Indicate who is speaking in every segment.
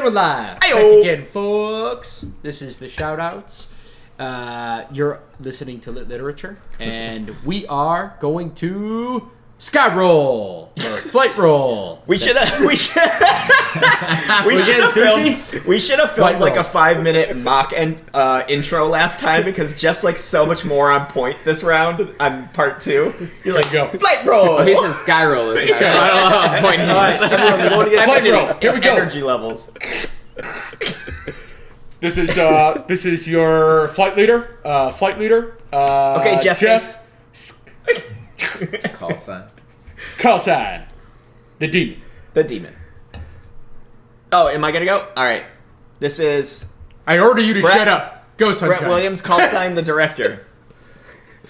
Speaker 1: we're live. Back again, folks. This is the shout-outs. You're listening to Lit Literature, and we are going to sky roll or flight roll.
Speaker 2: We should have filmed like a 5-minute mock intro last time because Jeff's like so much more on point this round on part 2. You're like,
Speaker 1: go
Speaker 2: flight roll.
Speaker 3: Oh, he said sky roll this time. So I don't know how point he is.
Speaker 2: Everyone, going to get
Speaker 1: flight roll. Here we go.
Speaker 2: Energy levels.
Speaker 1: This is your flight leader.
Speaker 2: Okay, Jeff.
Speaker 3: Call sign.
Speaker 1: Call sign. The demon.
Speaker 2: The demon. Oh, am I gonna go? All right. This is
Speaker 1: I order you to shut up. Go, Sunshine.
Speaker 2: Brent Williams, call sign the director,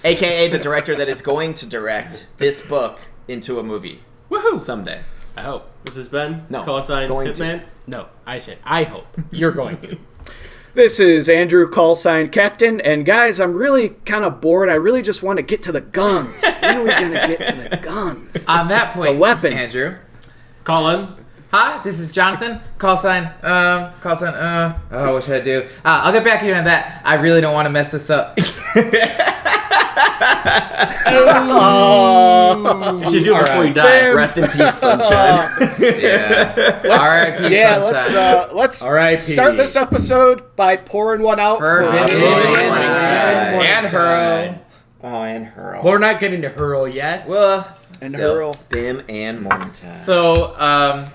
Speaker 2: aka the director that is going to direct this book into a movie.
Speaker 1: Woohoo!
Speaker 2: Someday.
Speaker 1: I hope.
Speaker 4: This is Ben.
Speaker 2: No.
Speaker 4: Call sign
Speaker 2: Going
Speaker 4: Hitman.
Speaker 1: No, I said I hope. You're going to.
Speaker 5: This is Andrew, callsign Captain, and guys, I'm really kind of bored. I really just want to get to the guns. When are we going to get to the guns?
Speaker 3: On that point,
Speaker 5: The weapons.
Speaker 3: Andrew.
Speaker 4: Colin.
Speaker 3: Hi, this is Jonathan. Call sign. What should I do? I'll get back here on that. I really don't want to mess this up.
Speaker 4: You should do it before you die.
Speaker 5: Damn.
Speaker 2: Rest in peace, Sunshine.
Speaker 3: Yeah. R.I.P. Sunshine.
Speaker 5: Let's
Speaker 1: R.I.P.
Speaker 5: start this episode by pouring one out
Speaker 3: For
Speaker 5: Vivian
Speaker 3: and Hurl.
Speaker 2: Oh, and Hurl.
Speaker 1: Well, we're not getting to Hurl yet.
Speaker 3: Well,
Speaker 5: and
Speaker 3: still.
Speaker 5: Hurl.
Speaker 2: Bim and Morningtime.
Speaker 3: So,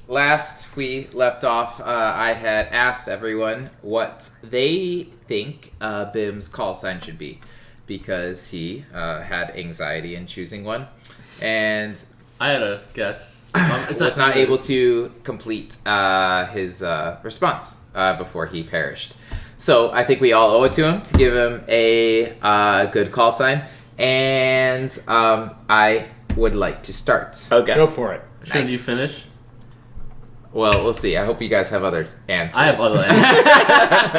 Speaker 3: last we left off, I had asked everyone what they think Bim's call sign should be, because he had anxiety in choosing one, and
Speaker 4: I had a guess.
Speaker 3: was not able to complete his response before he perished. So I think we all owe it to him to give him a good call sign, and I would like to start.
Speaker 2: Okay.
Speaker 1: Go for it.
Speaker 4: Shouldn't you
Speaker 3: Nice.
Speaker 4: finish?
Speaker 3: Well, we'll see. I hope you guys have other answers.
Speaker 4: I have other answers.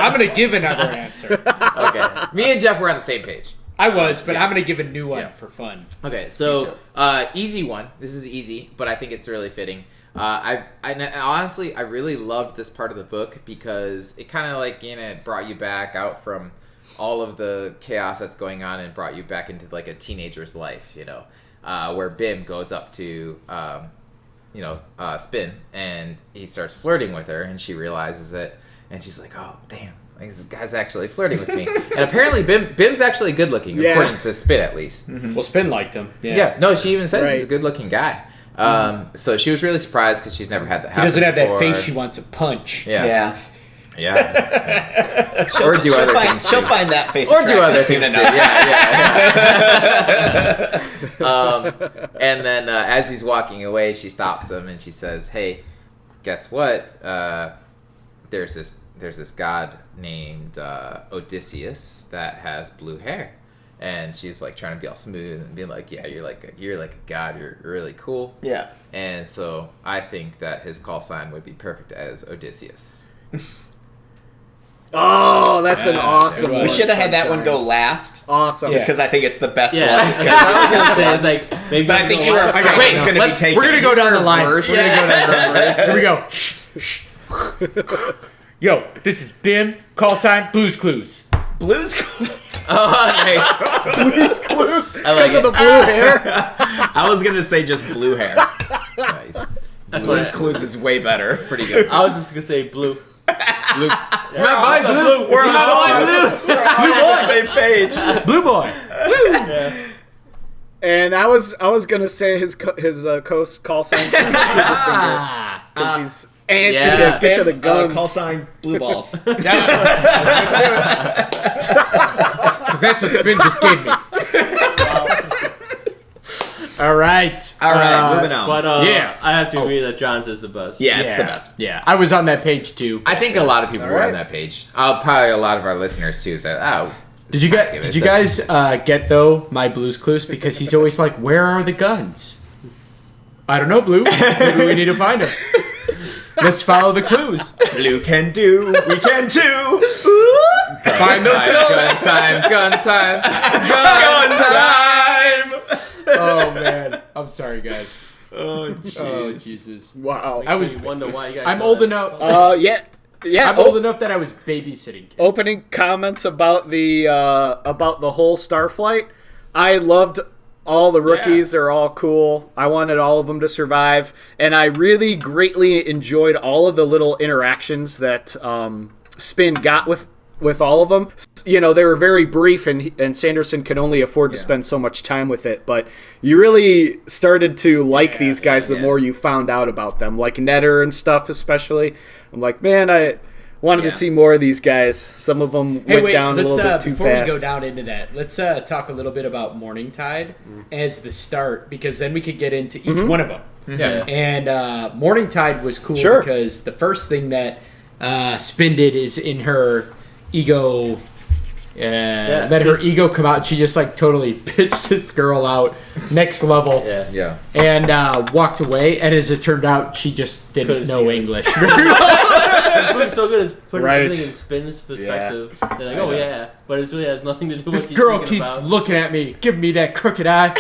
Speaker 1: I'm going to give another answer.
Speaker 3: Okay. Me and Jeff were on the same page.
Speaker 1: I was, but I'm going to give a new one
Speaker 3: Yeah.
Speaker 1: for fun.
Speaker 3: Okay, so easy one. This is easy, but I think it's really fitting. Honestly, I really loved this part of the book because it kind of brought you back out from all of the chaos that's going on and brought you back into like a teenager's life, where Bim goes up to Spin, and he starts flirting with her, and she realizes it, and she's like, oh damn, this guy's actually flirting with me. And apparently Bim's actually good looking,
Speaker 5: Yeah.
Speaker 3: according to Spin at least.
Speaker 1: Well, Spin liked him.
Speaker 3: Yeah, no, she even says
Speaker 5: Right.
Speaker 3: he's a good-looking guy. So she was really surprised because she's never had that
Speaker 1: He
Speaker 3: happen
Speaker 1: doesn't have that
Speaker 3: before.
Speaker 1: face she wants to punch.
Speaker 3: Yeah.
Speaker 2: She'll-
Speaker 3: Or do
Speaker 2: she'll
Speaker 3: other
Speaker 2: find,
Speaker 3: things
Speaker 2: She'll
Speaker 3: too.
Speaker 2: find that face.
Speaker 3: Or do other
Speaker 2: attractive
Speaker 3: things
Speaker 2: soon
Speaker 3: too.
Speaker 2: enough.
Speaker 3: Yeah. And then as he's walking away, she stops him and she says, "Hey, guess what? There's this god named Odysseus that has blue hair." And she's like trying to be all smooth and being like, "Yeah, you're like a god. You're really cool."
Speaker 2: Yeah.
Speaker 3: And so I think that his call sign would be perfect as Odysseus.
Speaker 5: Oh, that's an
Speaker 1: Yeah,
Speaker 5: awesome
Speaker 1: it
Speaker 5: one.
Speaker 2: We should have had that one
Speaker 5: Sunshine.
Speaker 2: go last,
Speaker 5: Awesome.
Speaker 2: just because I think it's the best
Speaker 4: Yeah,
Speaker 2: one.
Speaker 4: that's what I was gonna say. It's like maybe.
Speaker 2: But I think you were
Speaker 4: last
Speaker 2: afraid
Speaker 4: one.
Speaker 2: it was going to be taken.
Speaker 1: We're going to go down the line.
Speaker 3: Reverse.
Speaker 1: We're going to go down the reverse. Here we go. Yo, this is Bim, call sign, Blues Clues.
Speaker 2: Blues.
Speaker 3: Oh, nice.
Speaker 5: Blue's Clues
Speaker 3: I like
Speaker 5: because of the
Speaker 3: it.
Speaker 5: blue hair.
Speaker 2: I was going to say just blue hair.
Speaker 3: Nice.
Speaker 4: That's
Speaker 2: Blues
Speaker 4: what
Speaker 2: Clues is way better.
Speaker 3: Pretty good.
Speaker 4: I was just gonna say blue. Blue.
Speaker 3: We're on blue.
Speaker 2: We're
Speaker 3: on blue.
Speaker 2: on the same page.
Speaker 1: Blue Boy.
Speaker 5: And I was gonna say his call sign because he's antsy
Speaker 3: Yeah.
Speaker 5: to get to the guns.
Speaker 2: Call sign blue balls.
Speaker 1: Because that's what Spin just gave me. All right.
Speaker 2: All right, moving on.
Speaker 4: But
Speaker 1: Yeah.
Speaker 4: I have to agree that John's is the best.
Speaker 2: Yeah, it's the best.
Speaker 1: Yeah, I was on that page too.
Speaker 3: I think a lot of people were
Speaker 5: right.
Speaker 3: on that page. Probably a lot of our listeners too. So,
Speaker 1: Did you guys get though my Blues Clues? Because he's always like, "Where are the guns?" I don't know, Blue. Maybe we need to find them. Let's follow the clues.
Speaker 2: Blue can do. We can too.
Speaker 1: Find those guns.
Speaker 3: Gun time.
Speaker 2: Gun time.
Speaker 1: Oh man, I'm sorry, guys.
Speaker 2: Oh,
Speaker 1: Oh Jesus!
Speaker 5: Wow.
Speaker 1: I was.
Speaker 4: wonder why you guys.
Speaker 1: I'm
Speaker 4: know
Speaker 1: old
Speaker 4: that.
Speaker 1: enough.
Speaker 5: Yeah.
Speaker 1: I'm old enough that I was babysitting kids.
Speaker 5: Opening comments about the whole Starflight. I loved all the rookies. They're all cool. I wanted all of them to survive, and I really greatly enjoyed all of the little interactions that Spin got with all of them. You know, they were very brief, and Sanderson could only afford to spend so much time with it. But you really started to like these guys the more you found out about them, like Nedder and stuff especially. I'm like, man, I wanted to see more of these guys. Some of them went down a little bit too
Speaker 1: before
Speaker 5: fast.
Speaker 1: we go down into that, let's talk a little bit about Morningtide as the start, because then we could get into each one of them.
Speaker 3: Yeah.
Speaker 1: And Morningtide was cool because the first thing that Spin did is in her ego. Let her ego come out. She just like totally pitched this girl out next level.
Speaker 3: Yeah.
Speaker 1: And walked away. And as it turned out, she just didn't know English.
Speaker 4: It's so good. It's putting
Speaker 5: Right.
Speaker 4: everything in Spin's perspective. They're like, oh yeah, but it really has nothing to do with
Speaker 1: This
Speaker 4: what she's
Speaker 1: girl
Speaker 4: thinking
Speaker 1: keeps
Speaker 4: about.
Speaker 1: looking at me, giving me that crooked eye.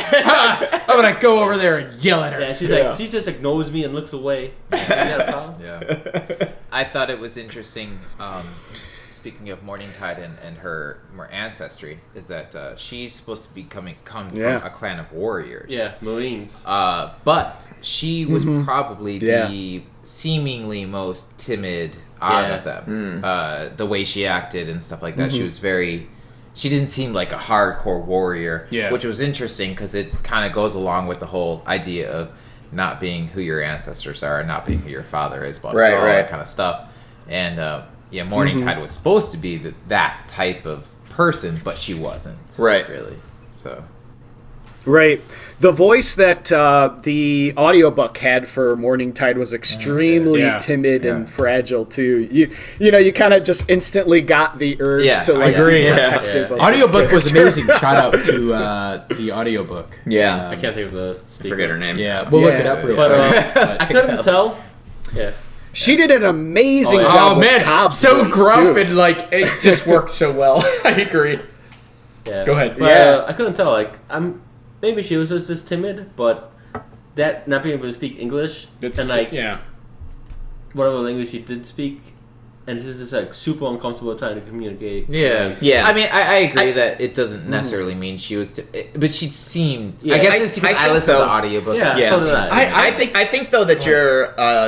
Speaker 1: I'm gonna go over there and yell at her.
Speaker 4: Yeah, she's like, she just ignores me and looks away. You got a problem?
Speaker 3: Yeah. I thought it was interesting. Speaking of Morningtide and her more ancestry, is that she's supposed to come from a clan of warriors.
Speaker 4: Yeah, Marines.
Speaker 3: But she was probably the seemingly most timid out of them. The way she acted and stuff like that, she was very. She didn't seem like a hardcore warrior, which was interesting because it kind of goes along with the whole idea of not being who your ancestors are, and not being who your father is, all that kind of stuff. And Morningtide was supposed to be that type of person, but she wasn't. Really. So.
Speaker 5: Right. The voice that the audiobook had for Morningtide was extremely timid and fragile too. You kind of just instantly got the urge to like be protective of
Speaker 1: Audiobook
Speaker 5: this
Speaker 1: was amazing. Shout out to the audiobook.
Speaker 4: I can't think of the speaker.
Speaker 2: Forget her name.
Speaker 1: Yeah, we'll look it up real quick.
Speaker 4: But I couldn't tell. Yeah.
Speaker 5: She did an amazing job with Cobb's
Speaker 1: so
Speaker 5: voice,
Speaker 1: gruff
Speaker 5: too.
Speaker 1: and like it just worked so well. I agree.
Speaker 4: Yeah.
Speaker 1: Go ahead.
Speaker 4: But, I couldn't tell. Like, maybe she was just this timid, but that not being able to speak English and like whatever language she did speak, and it's just like super uncomfortable trying to communicate.
Speaker 3: Yeah. I mean, I agree that it doesn't necessarily mean she was, but she seemed. I guess it's because I listened to the audiobook.
Speaker 4: So did I.
Speaker 2: I think though that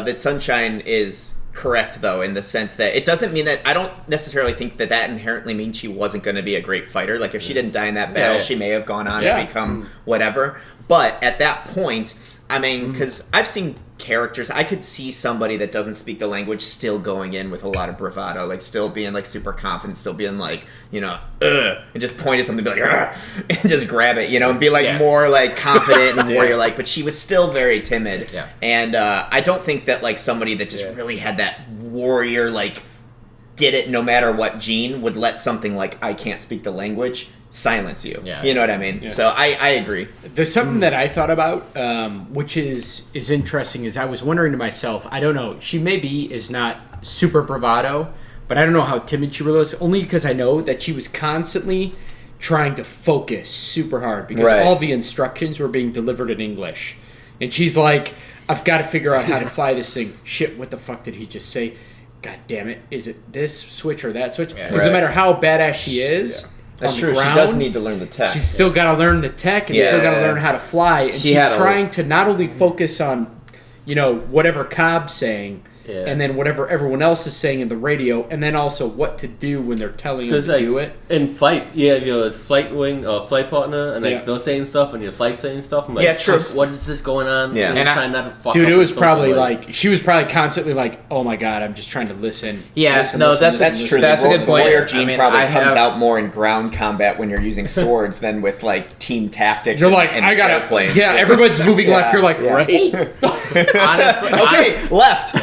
Speaker 2: that Sunshine is correct though, in the sense that it doesn't mean that I don't necessarily think that inherently means she wasn't going to be a great fighter. Like if she didn't die in that battle, she may have gone on to become whatever. But at that point, I mean, because I've seen characters, I could see somebody that doesn't speak the language still going in with a lot of bravado, like still being like super confident, still being like, and just point at something, be like, ugh, and just grab it, and be like more like confident and warrior like. But she was still very timid, and I don't think that like somebody that just really had that warrior like get it no matter what gene would let something like I can't speak the language silence you. You know what I mean? So I agree.
Speaker 1: There's something that I thought about, which is interesting, is I was wondering to myself, I don't know, she maybe is not super bravado, but I don't know how timid she really was, only because I know that she was constantly trying to focus super hard, because all the instructions were being delivered in English. And she's like, I've got to figure out how to fly this thing. Shit, what the fuck did he just say? God damn it, is it this switch or that switch? Because no matter how badass she is...
Speaker 2: That's true.
Speaker 1: Ground,
Speaker 2: she does need to learn the tech.
Speaker 1: She's still got to learn the tech and still got to learn how to fly. And she's trying to not only focus on, whatever Cobb's saying, and then whatever everyone else is saying in the radio, and then also what to do when they're telling you to do it.
Speaker 4: In flight, you have your flight wing or flight partner, and they're saying stuff, and your flight saying stuff. I'm like,
Speaker 2: true.
Speaker 4: What is this going on?
Speaker 2: Yeah.
Speaker 4: And trying not to fuck
Speaker 1: dude,
Speaker 4: up
Speaker 1: it was probably
Speaker 4: like
Speaker 1: she was probably constantly like, oh my god, I'm just trying to listen.
Speaker 3: Yeah,
Speaker 1: listen,
Speaker 2: that's true.
Speaker 3: That's a good point.
Speaker 2: Warrior gene probably comes out more in ground combat when you're using swords than with like team tactics.
Speaker 1: You're like,
Speaker 2: and
Speaker 1: I gotta
Speaker 2: airplanes.
Speaker 1: Yeah, everyone's moving left. You're like, right.
Speaker 3: Honestly,
Speaker 2: okay, left.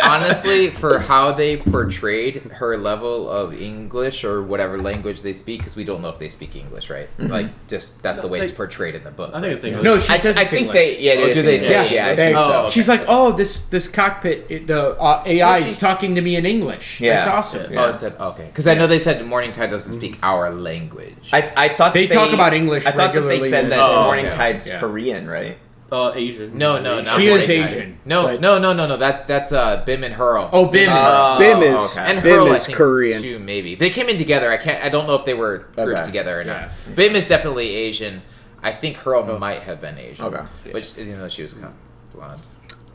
Speaker 3: Honestly, for how they portrayed her level of English or whatever language they speak, because we don't know if they speak English, right? Like, just that's the way it's portrayed in the book.
Speaker 4: I think it's English.
Speaker 1: No, she says
Speaker 2: I
Speaker 1: it's
Speaker 2: think
Speaker 1: English.
Speaker 3: do they say?
Speaker 1: Yeah,
Speaker 3: I think so.
Speaker 1: She's like, oh, this cockpit, the AI is talking to me in English.
Speaker 2: Yeah.
Speaker 1: That's awesome.
Speaker 3: Oh, it said okay, because I know they said Morningtide doesn't speak our language.
Speaker 2: I thought
Speaker 1: They talk about English
Speaker 2: I thought that
Speaker 1: regularly.
Speaker 2: they said that
Speaker 3: Oh,
Speaker 2: Morningtide's
Speaker 1: okay.
Speaker 2: Korean, right?
Speaker 4: Asian.
Speaker 3: No, not
Speaker 1: She is
Speaker 3: Morning Tide.
Speaker 1: Asian.
Speaker 3: No. That's Bim and Hurl.
Speaker 1: Oh, Bim.
Speaker 5: Bim is
Speaker 3: And
Speaker 5: Bim
Speaker 3: Hurl,
Speaker 5: is
Speaker 3: I think,
Speaker 5: Korean.
Speaker 3: too, maybe. They came in together. I don't know if they were grouped together or not. Bim is definitely Asian. I think Hurl might have been Asian.
Speaker 2: Okay.
Speaker 3: But even though she was kind of blonde.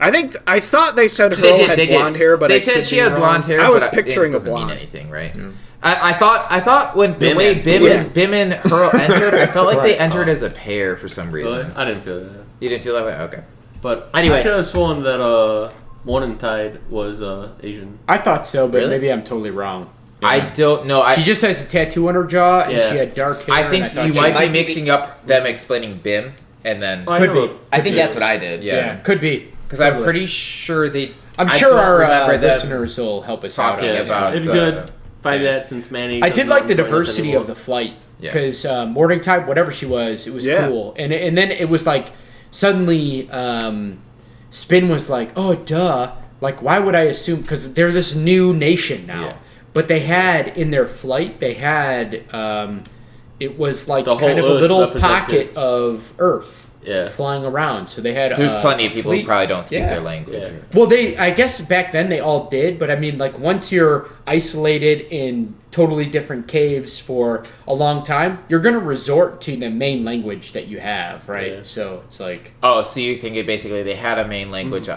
Speaker 5: I thought they said
Speaker 3: So
Speaker 5: Hurl
Speaker 3: they
Speaker 5: had
Speaker 3: did.
Speaker 5: blonde hair, but
Speaker 3: they
Speaker 5: I
Speaker 3: said
Speaker 5: could
Speaker 3: she
Speaker 5: be
Speaker 3: had
Speaker 5: wrong.
Speaker 3: blonde hair.
Speaker 5: I was
Speaker 3: but
Speaker 5: picturing
Speaker 3: it
Speaker 5: a
Speaker 3: doesn't
Speaker 5: blonde.
Speaker 3: mean anything, right? I thought when
Speaker 2: Bim
Speaker 3: the way
Speaker 2: and-
Speaker 3: Bim and Hurl entered, I felt like they entered as a pair for some reason.
Speaker 4: Really? I didn't feel that.
Speaker 3: You didn't feel that way? Okay.
Speaker 4: But
Speaker 3: Anyway.
Speaker 4: I could have sworn that Morning Tide was Asian.
Speaker 1: I thought so, but
Speaker 3: Really?
Speaker 1: maybe I'm totally wrong.
Speaker 3: I don't know.
Speaker 1: She just has a tattoo on her jaw, and
Speaker 4: Yeah.
Speaker 1: she had dark hair.
Speaker 3: I think
Speaker 1: and thought
Speaker 3: you
Speaker 1: she-
Speaker 3: might be
Speaker 2: might be-
Speaker 3: mixing up them explaining Bim and then
Speaker 4: I
Speaker 1: Could
Speaker 4: never-
Speaker 1: be.
Speaker 2: I think that's what I did.
Speaker 1: Yeah, could be.
Speaker 3: because I'm
Speaker 1: Totally.
Speaker 3: pretty sure they.
Speaker 1: I'm
Speaker 3: I
Speaker 1: sure
Speaker 3: don't
Speaker 1: our
Speaker 3: remember them
Speaker 1: listeners will help us out.
Speaker 3: talking
Speaker 1: on this.
Speaker 3: about.
Speaker 4: If you could find that, since Manny.
Speaker 1: I did
Speaker 4: doesn't
Speaker 1: like the
Speaker 4: join us
Speaker 1: diversity
Speaker 4: anymore.
Speaker 1: of the flight
Speaker 3: Yeah.
Speaker 1: because Morning Tide, whatever she was, it was
Speaker 5: Yeah.
Speaker 1: cool, and then it was like suddenly Spin was like, oh duh, like why would I assume because they're this new nation now,
Speaker 3: Yeah.
Speaker 1: but they had in their flight they had it was like
Speaker 4: The whole
Speaker 1: kind of a
Speaker 4: Earth
Speaker 1: little
Speaker 4: represented.
Speaker 1: pocket of Earth.
Speaker 4: Yeah.
Speaker 1: Flying around, so they had.
Speaker 3: There's plenty of
Speaker 1: a
Speaker 3: people who
Speaker 1: fleet.
Speaker 3: probably don't speak
Speaker 1: Yeah.
Speaker 3: their language.
Speaker 4: Yeah.
Speaker 1: Well, I guess back then they all did, but I mean, like once you're isolated in totally different caves for a long time, you're gonna resort to the main language that you have, right?
Speaker 4: Yeah.
Speaker 1: So it's like
Speaker 3: Oh, so you think it basically they had a main language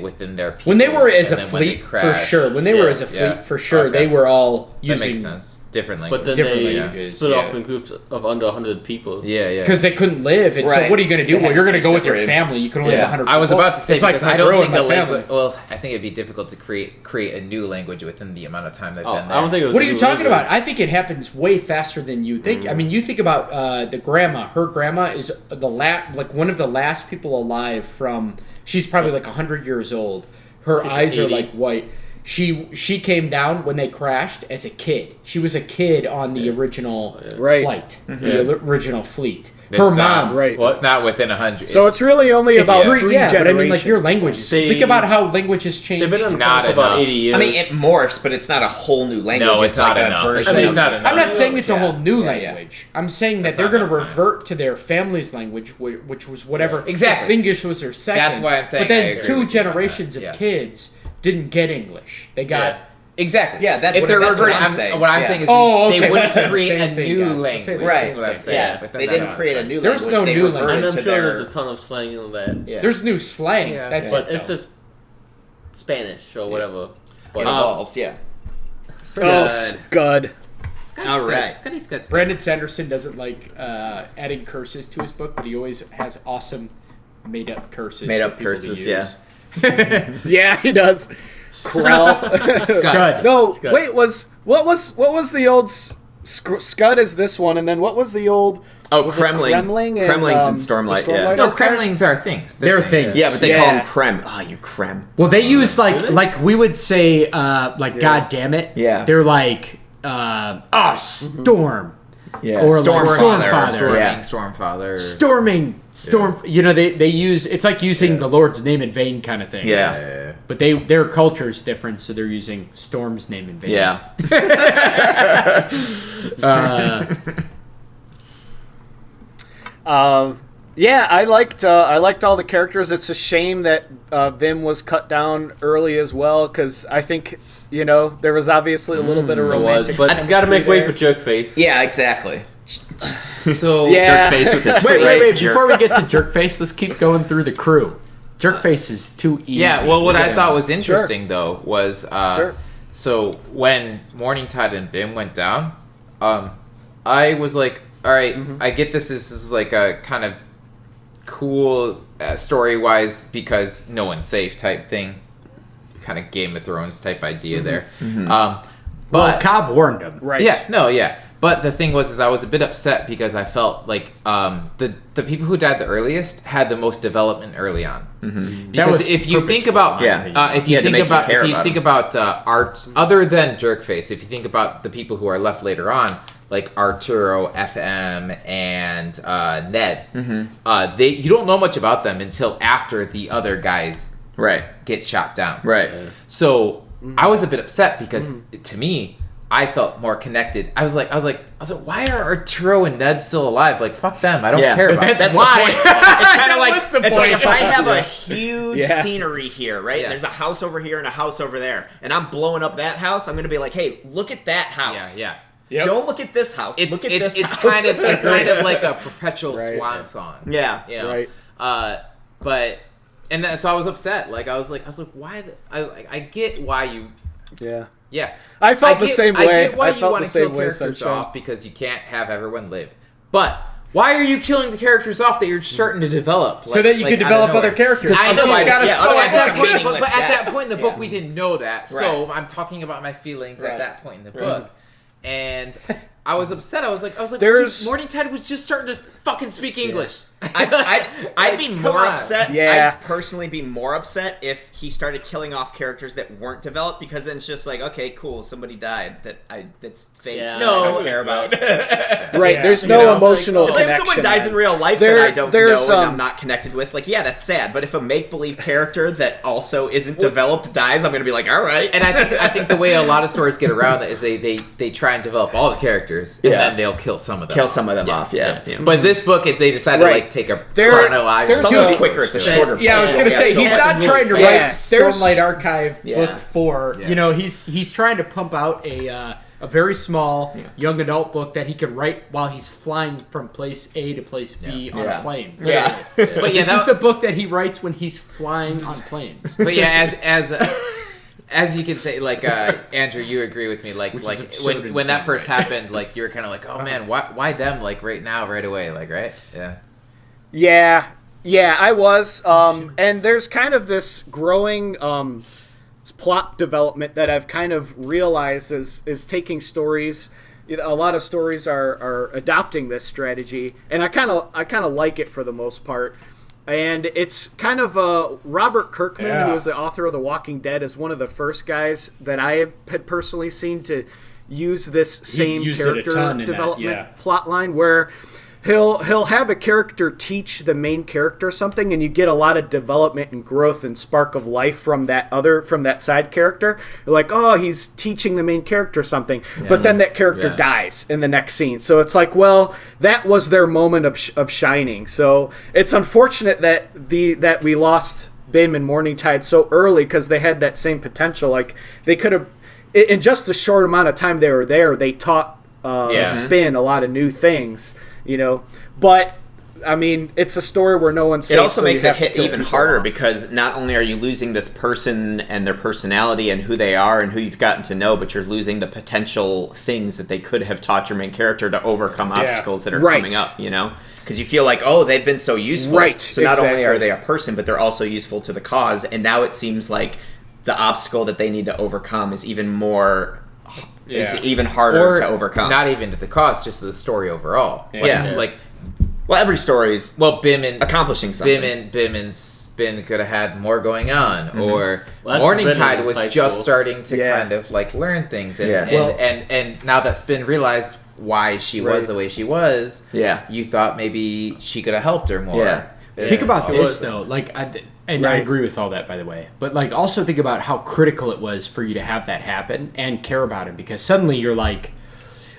Speaker 3: within their people,
Speaker 1: when they were as a
Speaker 3: and then when they
Speaker 1: fleet, for
Speaker 3: crashed-
Speaker 1: sure. When they were
Speaker 4: Yeah.
Speaker 1: as a fleet,
Speaker 3: Yeah.
Speaker 1: for sure,
Speaker 3: Okay.
Speaker 1: they were all
Speaker 3: That
Speaker 1: using
Speaker 3: makes sense. Different language.
Speaker 4: But then
Speaker 1: different
Speaker 4: they
Speaker 1: languages,
Speaker 4: split
Speaker 1: yeah.
Speaker 4: up in groups of under 100 people.
Speaker 3: yeah.
Speaker 1: because they couldn't live. And so,
Speaker 2: Right.
Speaker 1: what are you gonna do?
Speaker 2: They
Speaker 1: Well,
Speaker 2: had
Speaker 1: you're
Speaker 2: to
Speaker 1: gonna
Speaker 2: stay
Speaker 1: go with your
Speaker 2: separated.
Speaker 1: family. You can only
Speaker 2: Yeah.
Speaker 1: have 100.
Speaker 3: I was
Speaker 1: people.
Speaker 3: about to say
Speaker 1: It's like
Speaker 3: because
Speaker 1: my
Speaker 3: I don't
Speaker 1: bro
Speaker 3: think
Speaker 1: and
Speaker 3: a
Speaker 1: my family.
Speaker 3: language. Well, I think it'd be difficult to create a new language within the amount of time they've
Speaker 4: Oh,
Speaker 3: been there.
Speaker 4: I don't think it was.
Speaker 1: What are
Speaker 4: a
Speaker 1: you
Speaker 4: new
Speaker 1: talking
Speaker 4: language.
Speaker 1: about? I think it happens way faster than you think. I mean, you think about the grandma. Her grandma is like one of the last people alive from. She's probably like 100 years old. Her
Speaker 4: She's
Speaker 1: eyes are
Speaker 4: 80.
Speaker 1: like white. She came down when they crashed as a kid. She was a kid on the original
Speaker 5: Right.
Speaker 1: flight, the original fleet.
Speaker 3: It's
Speaker 1: Her
Speaker 3: not-
Speaker 1: mom.
Speaker 5: Right.
Speaker 3: It's not within 100.
Speaker 5: So it's really only
Speaker 1: It's
Speaker 5: about
Speaker 1: three,
Speaker 5: three
Speaker 1: yeah, but I
Speaker 5: generations.
Speaker 1: mean, like your languages.
Speaker 4: They-
Speaker 1: Think about how languages change.
Speaker 4: They've been on the
Speaker 3: Not
Speaker 4: planet for about
Speaker 3: enough.
Speaker 4: 80 years.
Speaker 2: I mean, it morphs, but it's not a whole new language.
Speaker 3: No, it's not
Speaker 2: like
Speaker 3: enough.
Speaker 2: a version.
Speaker 3: I mean, it's
Speaker 2: of-
Speaker 3: not enough.
Speaker 1: I'm not saying it's a whole new
Speaker 2: Yeah, yeah.
Speaker 1: language. I'm saying that
Speaker 3: That's
Speaker 1: they're
Speaker 3: not
Speaker 1: going to
Speaker 3: enough time.
Speaker 1: revert to their family's language, which was whatever.
Speaker 3: Exactly.
Speaker 1: If English was their second.
Speaker 3: That's why I'm saying
Speaker 1: But
Speaker 3: I
Speaker 1: then
Speaker 3: agree
Speaker 1: two
Speaker 3: with you on
Speaker 1: generations
Speaker 3: that.
Speaker 1: of
Speaker 3: Yeah.
Speaker 1: kids didn't get English. They got.
Speaker 3: Yeah. Exactly.
Speaker 2: Yeah, that's
Speaker 3: if
Speaker 2: what-
Speaker 3: they're
Speaker 2: that's what
Speaker 3: reverting,
Speaker 2: I'm saying.
Speaker 3: What I'm
Speaker 2: Yeah.
Speaker 3: saying is
Speaker 1: Oh, okay.
Speaker 3: they wouldn't
Speaker 1: Same
Speaker 3: create a
Speaker 1: thing,
Speaker 3: new
Speaker 1: guys. I'm
Speaker 3: language.
Speaker 1: saying-
Speaker 2: Right.
Speaker 3: That's what I'm saying.
Speaker 2: Yeah,
Speaker 3: within
Speaker 2: they
Speaker 3: that
Speaker 2: didn't
Speaker 3: amount of
Speaker 2: create a
Speaker 3: time.
Speaker 2: new
Speaker 1: There's
Speaker 2: language.
Speaker 1: no
Speaker 2: they
Speaker 1: new
Speaker 2: reverted
Speaker 1: language.
Speaker 4: And I'm
Speaker 2: to
Speaker 4: sure
Speaker 2: their,
Speaker 4: there's a ton of slang in that.
Speaker 2: yeah.
Speaker 1: There's new slang.
Speaker 3: Yeah.
Speaker 1: That's
Speaker 4: But
Speaker 1: it,
Speaker 4: it's
Speaker 1: though.
Speaker 4: just Spanish or whatever.
Speaker 2: It
Speaker 4: But
Speaker 2: evolves, yeah.
Speaker 5: Oh, Scud.
Speaker 2: All right.
Speaker 3: Scuddy.
Speaker 1: Brandon Sanderson doesn't like adding curses to his book, but he always has awesome made-up curses.
Speaker 2: Made
Speaker 1: for
Speaker 2: up
Speaker 1: people to
Speaker 2: curses,
Speaker 1: use.
Speaker 5: Yeah, he does. Krell.
Speaker 1: Scud.
Speaker 5: No,
Speaker 4: Scud.
Speaker 5: wait. What was the old Scud? Is this one, and then what was the old?
Speaker 2: Oh,
Speaker 5: was it
Speaker 2: Kremling.
Speaker 5: Kremling and,
Speaker 2: Kremlings and
Speaker 5: the
Speaker 2: Stormlight, yeah.
Speaker 3: No,
Speaker 5: archive?
Speaker 3: Kremlings are things.
Speaker 1: They're things.
Speaker 2: Yeah, but they
Speaker 5: Yeah.
Speaker 2: call them Krem. Oh, you Krem.
Speaker 1: Well, they use like
Speaker 4: Really?
Speaker 1: like we would say God damn it.
Speaker 2: Yeah.
Speaker 1: They're like storm.
Speaker 2: Yeah.
Speaker 1: Or like
Speaker 2: Stormfather.
Speaker 1: Stormfather.
Speaker 2: Yeah.
Speaker 3: Stormfather.
Speaker 1: Storm. You know, they use it's like using the Lord's name in vain kind of thing.
Speaker 2: Yeah.
Speaker 1: But their culture is different, so they're using Storm's name in vain.
Speaker 2: Yeah.
Speaker 5: Yeah, I liked all the characters. It's a shame that Vim was cut down early as well, because I think there was obviously a little bit of
Speaker 4: it was,
Speaker 5: romantic.
Speaker 4: but gotta make way for
Speaker 5: chemistry
Speaker 4: Jerkface.
Speaker 2: Yeah, exactly.
Speaker 3: So
Speaker 5: Yeah.
Speaker 2: Jerk face with his
Speaker 1: Wait.
Speaker 2: face.
Speaker 1: Before we get to Jerkface, let's keep going through the crew. Jerkface is too easy.
Speaker 3: yeah, well, what I
Speaker 1: Yeah.
Speaker 3: thought was interesting though was
Speaker 5: Sure.
Speaker 3: so when Morningtide and Bim went down, I was like, all right, I get this is like a kind of cool story wise because no one's safe type thing, kind of Game of Thrones type idea there.
Speaker 1: Well,
Speaker 3: But
Speaker 1: Cobb warned him.
Speaker 5: Right.
Speaker 3: Yeah. But the thing was, I was a bit upset because I felt like the people who died the earliest had the most development early on.
Speaker 1: That
Speaker 3: Because
Speaker 1: was
Speaker 3: if you think
Speaker 1: purposeful,
Speaker 3: about,
Speaker 1: in my
Speaker 2: Yeah.
Speaker 1: opinion.
Speaker 3: if you
Speaker 2: Yeah, to
Speaker 3: think
Speaker 2: make you
Speaker 3: about,
Speaker 2: care
Speaker 3: if you
Speaker 2: about
Speaker 3: think
Speaker 2: them.
Speaker 3: about art other than Jerkface, if you think about the people who are left later on, like Arturo, FM, and Ned, you don't know much about them until after the other guys
Speaker 2: Right.
Speaker 3: get shot down.
Speaker 2: Right.
Speaker 3: So I was a bit upset because to me, I felt more connected. I was like, why are Arturo and Nedd still alive? Like, fuck them. I don't care about
Speaker 1: That's
Speaker 3: them.
Speaker 1: why.
Speaker 2: It's kind of like
Speaker 1: the
Speaker 2: it's like
Speaker 1: point.
Speaker 2: if I have a huge
Speaker 5: Yeah.
Speaker 2: scenery here, right?
Speaker 3: Yeah.
Speaker 2: There's a house over here and a house over there, and I'm blowing up that house. I'm gonna be like, hey, look at that house.
Speaker 3: Yeah.
Speaker 1: Yep.
Speaker 2: Don't look at this house.
Speaker 3: It's
Speaker 2: look at this
Speaker 3: it's
Speaker 2: house.
Speaker 3: kind of like a perpetual
Speaker 5: Right.
Speaker 3: swan song.
Speaker 2: Yeah.
Speaker 3: You know?
Speaker 5: Right.
Speaker 3: But and then, so I was upset. Like I was like, why? I get why you.
Speaker 5: Yeah.
Speaker 3: Yeah.
Speaker 5: I felt the same way.
Speaker 3: I get why
Speaker 5: I
Speaker 3: you
Speaker 5: felt
Speaker 3: want
Speaker 5: the
Speaker 3: to kill
Speaker 5: same way,
Speaker 3: characters
Speaker 5: Sunshine.
Speaker 3: off because you can't have everyone live. But why are you killing the characters off that you're starting to develop?
Speaker 1: So that you can develop other characters.
Speaker 3: I know.
Speaker 2: Otherwise-
Speaker 3: At
Speaker 2: otherwise
Speaker 3: that
Speaker 2: it's
Speaker 3: point,
Speaker 2: meaningless,
Speaker 3: but at
Speaker 2: yeah.
Speaker 3: that point in the book, we didn't know that. So I'm talking about my feelings
Speaker 2: Right.
Speaker 3: at that point in the book, and I was upset. I was like,
Speaker 5: There's-
Speaker 3: dude, Morningtide was just starting to fucking speak English.
Speaker 2: I'd be
Speaker 3: Come
Speaker 2: more
Speaker 3: on.
Speaker 2: upset.
Speaker 5: Yeah.
Speaker 2: I'd personally be more upset if he started killing off characters that weren't developed, because then it's just like, okay, cool, somebody died that's fake.
Speaker 1: Yeah.
Speaker 3: No.
Speaker 2: I don't care about.
Speaker 5: Right.
Speaker 1: Yeah.
Speaker 5: There's
Speaker 1: You
Speaker 5: no
Speaker 1: know,
Speaker 5: emotional
Speaker 2: It's like if
Speaker 5: connection.
Speaker 2: someone dies in real life
Speaker 5: There-
Speaker 2: that I don't
Speaker 5: there's,
Speaker 2: know and I'm not connected with, like, yeah, that's sad. But if a make-believe character that also isn't developed dies, I'm gonna be like, all right.
Speaker 3: And I think the way a lot of stories get around that is they try and develop all the characters, and
Speaker 2: Yeah.
Speaker 3: then they'll kill some of them.
Speaker 2: Kill some of them off, yeah.
Speaker 3: But this book, if they decide
Speaker 5: Right.
Speaker 3: to like take a
Speaker 5: There-
Speaker 3: chronological,
Speaker 5: there's
Speaker 2: It's also
Speaker 5: so-
Speaker 2: quicker. It's a shorter.
Speaker 1: Yeah, I was gonna say he's not trying to
Speaker 5: Yeah.
Speaker 1: write
Speaker 5: There's-
Speaker 1: Stormlight Archive
Speaker 2: Yeah.
Speaker 1: book 4.
Speaker 3: Yeah.
Speaker 1: You know, he's trying to pump out a very small young adult book that he can write while he's flying from place A to place B on a plane.
Speaker 2: Yeah.
Speaker 3: But yeah,
Speaker 1: This is the book that he writes when he's flying on planes.
Speaker 3: But yeah, as you can say, like Andrew, you agree with me. Like
Speaker 1: is absurd in
Speaker 3: when that
Speaker 1: some
Speaker 3: first
Speaker 1: way.
Speaker 3: happened, like you were kind of like, oh man, why them? Like right now, right away, like right? Yeah.
Speaker 5: Yeah, I was. And there's kind of this growing plot development that I've kind of realized is taking stories. A lot of stories are adopting this strategy, and I kind of like it for the most part. And it's kind of Robert Kirkman, who is the author of The Walking Dead, is one of the first guys that I had personally seen to use this same
Speaker 1: used it a
Speaker 5: character
Speaker 1: ton in that,
Speaker 5: development plot line where he'll have a character teach the main character something, and you get a lot of development and growth and spark of life from that side character. You're like, oh, he's teaching the main character something, but then that character dies in the next scene. So it's like, well, that was their moment of shining. So it's unfortunate that we lost Bim and Morningtide so early, because they had that same potential. Like they could have, in just a short amount of time they were there, they taught Spin a lot of new things. You know, but I mean, it's a story where no one's safe.
Speaker 2: It also
Speaker 5: so
Speaker 2: makes
Speaker 5: you
Speaker 2: it
Speaker 5: have to
Speaker 2: hit
Speaker 5: kill
Speaker 2: even
Speaker 5: people
Speaker 2: harder
Speaker 5: off.
Speaker 2: because not only are you losing this person and their personality and who they are and who you've gotten to know, but you're losing the potential things that they could have taught your main character to overcome obstacles that are coming up, you know? Because you feel like, oh, they've been so useful.
Speaker 5: Right,
Speaker 2: So not only are
Speaker 5: exactly.
Speaker 2: they a person, but they're also useful to the cause. And now it seems like the obstacle that they need to overcome is even more... It's even harder to overcome.
Speaker 3: Not even to the cause, just to the story overall. Like
Speaker 2: well, every story's
Speaker 3: Bim and
Speaker 2: accomplishing something.
Speaker 3: Bim and Spin could have had more going on, or
Speaker 4: Well, that's
Speaker 3: Morningtide
Speaker 4: forbidden
Speaker 3: was
Speaker 4: in high
Speaker 3: just
Speaker 4: school.
Speaker 3: starting to kind of like learn things, and and now that Spin realized why she was the way she was, you thought maybe she could have helped her more.
Speaker 2: Yeah.
Speaker 1: Think about this though, like, I agree with all that, by the way. But like, also think about how critical it was for you to have that happen and care about him, because suddenly you're like,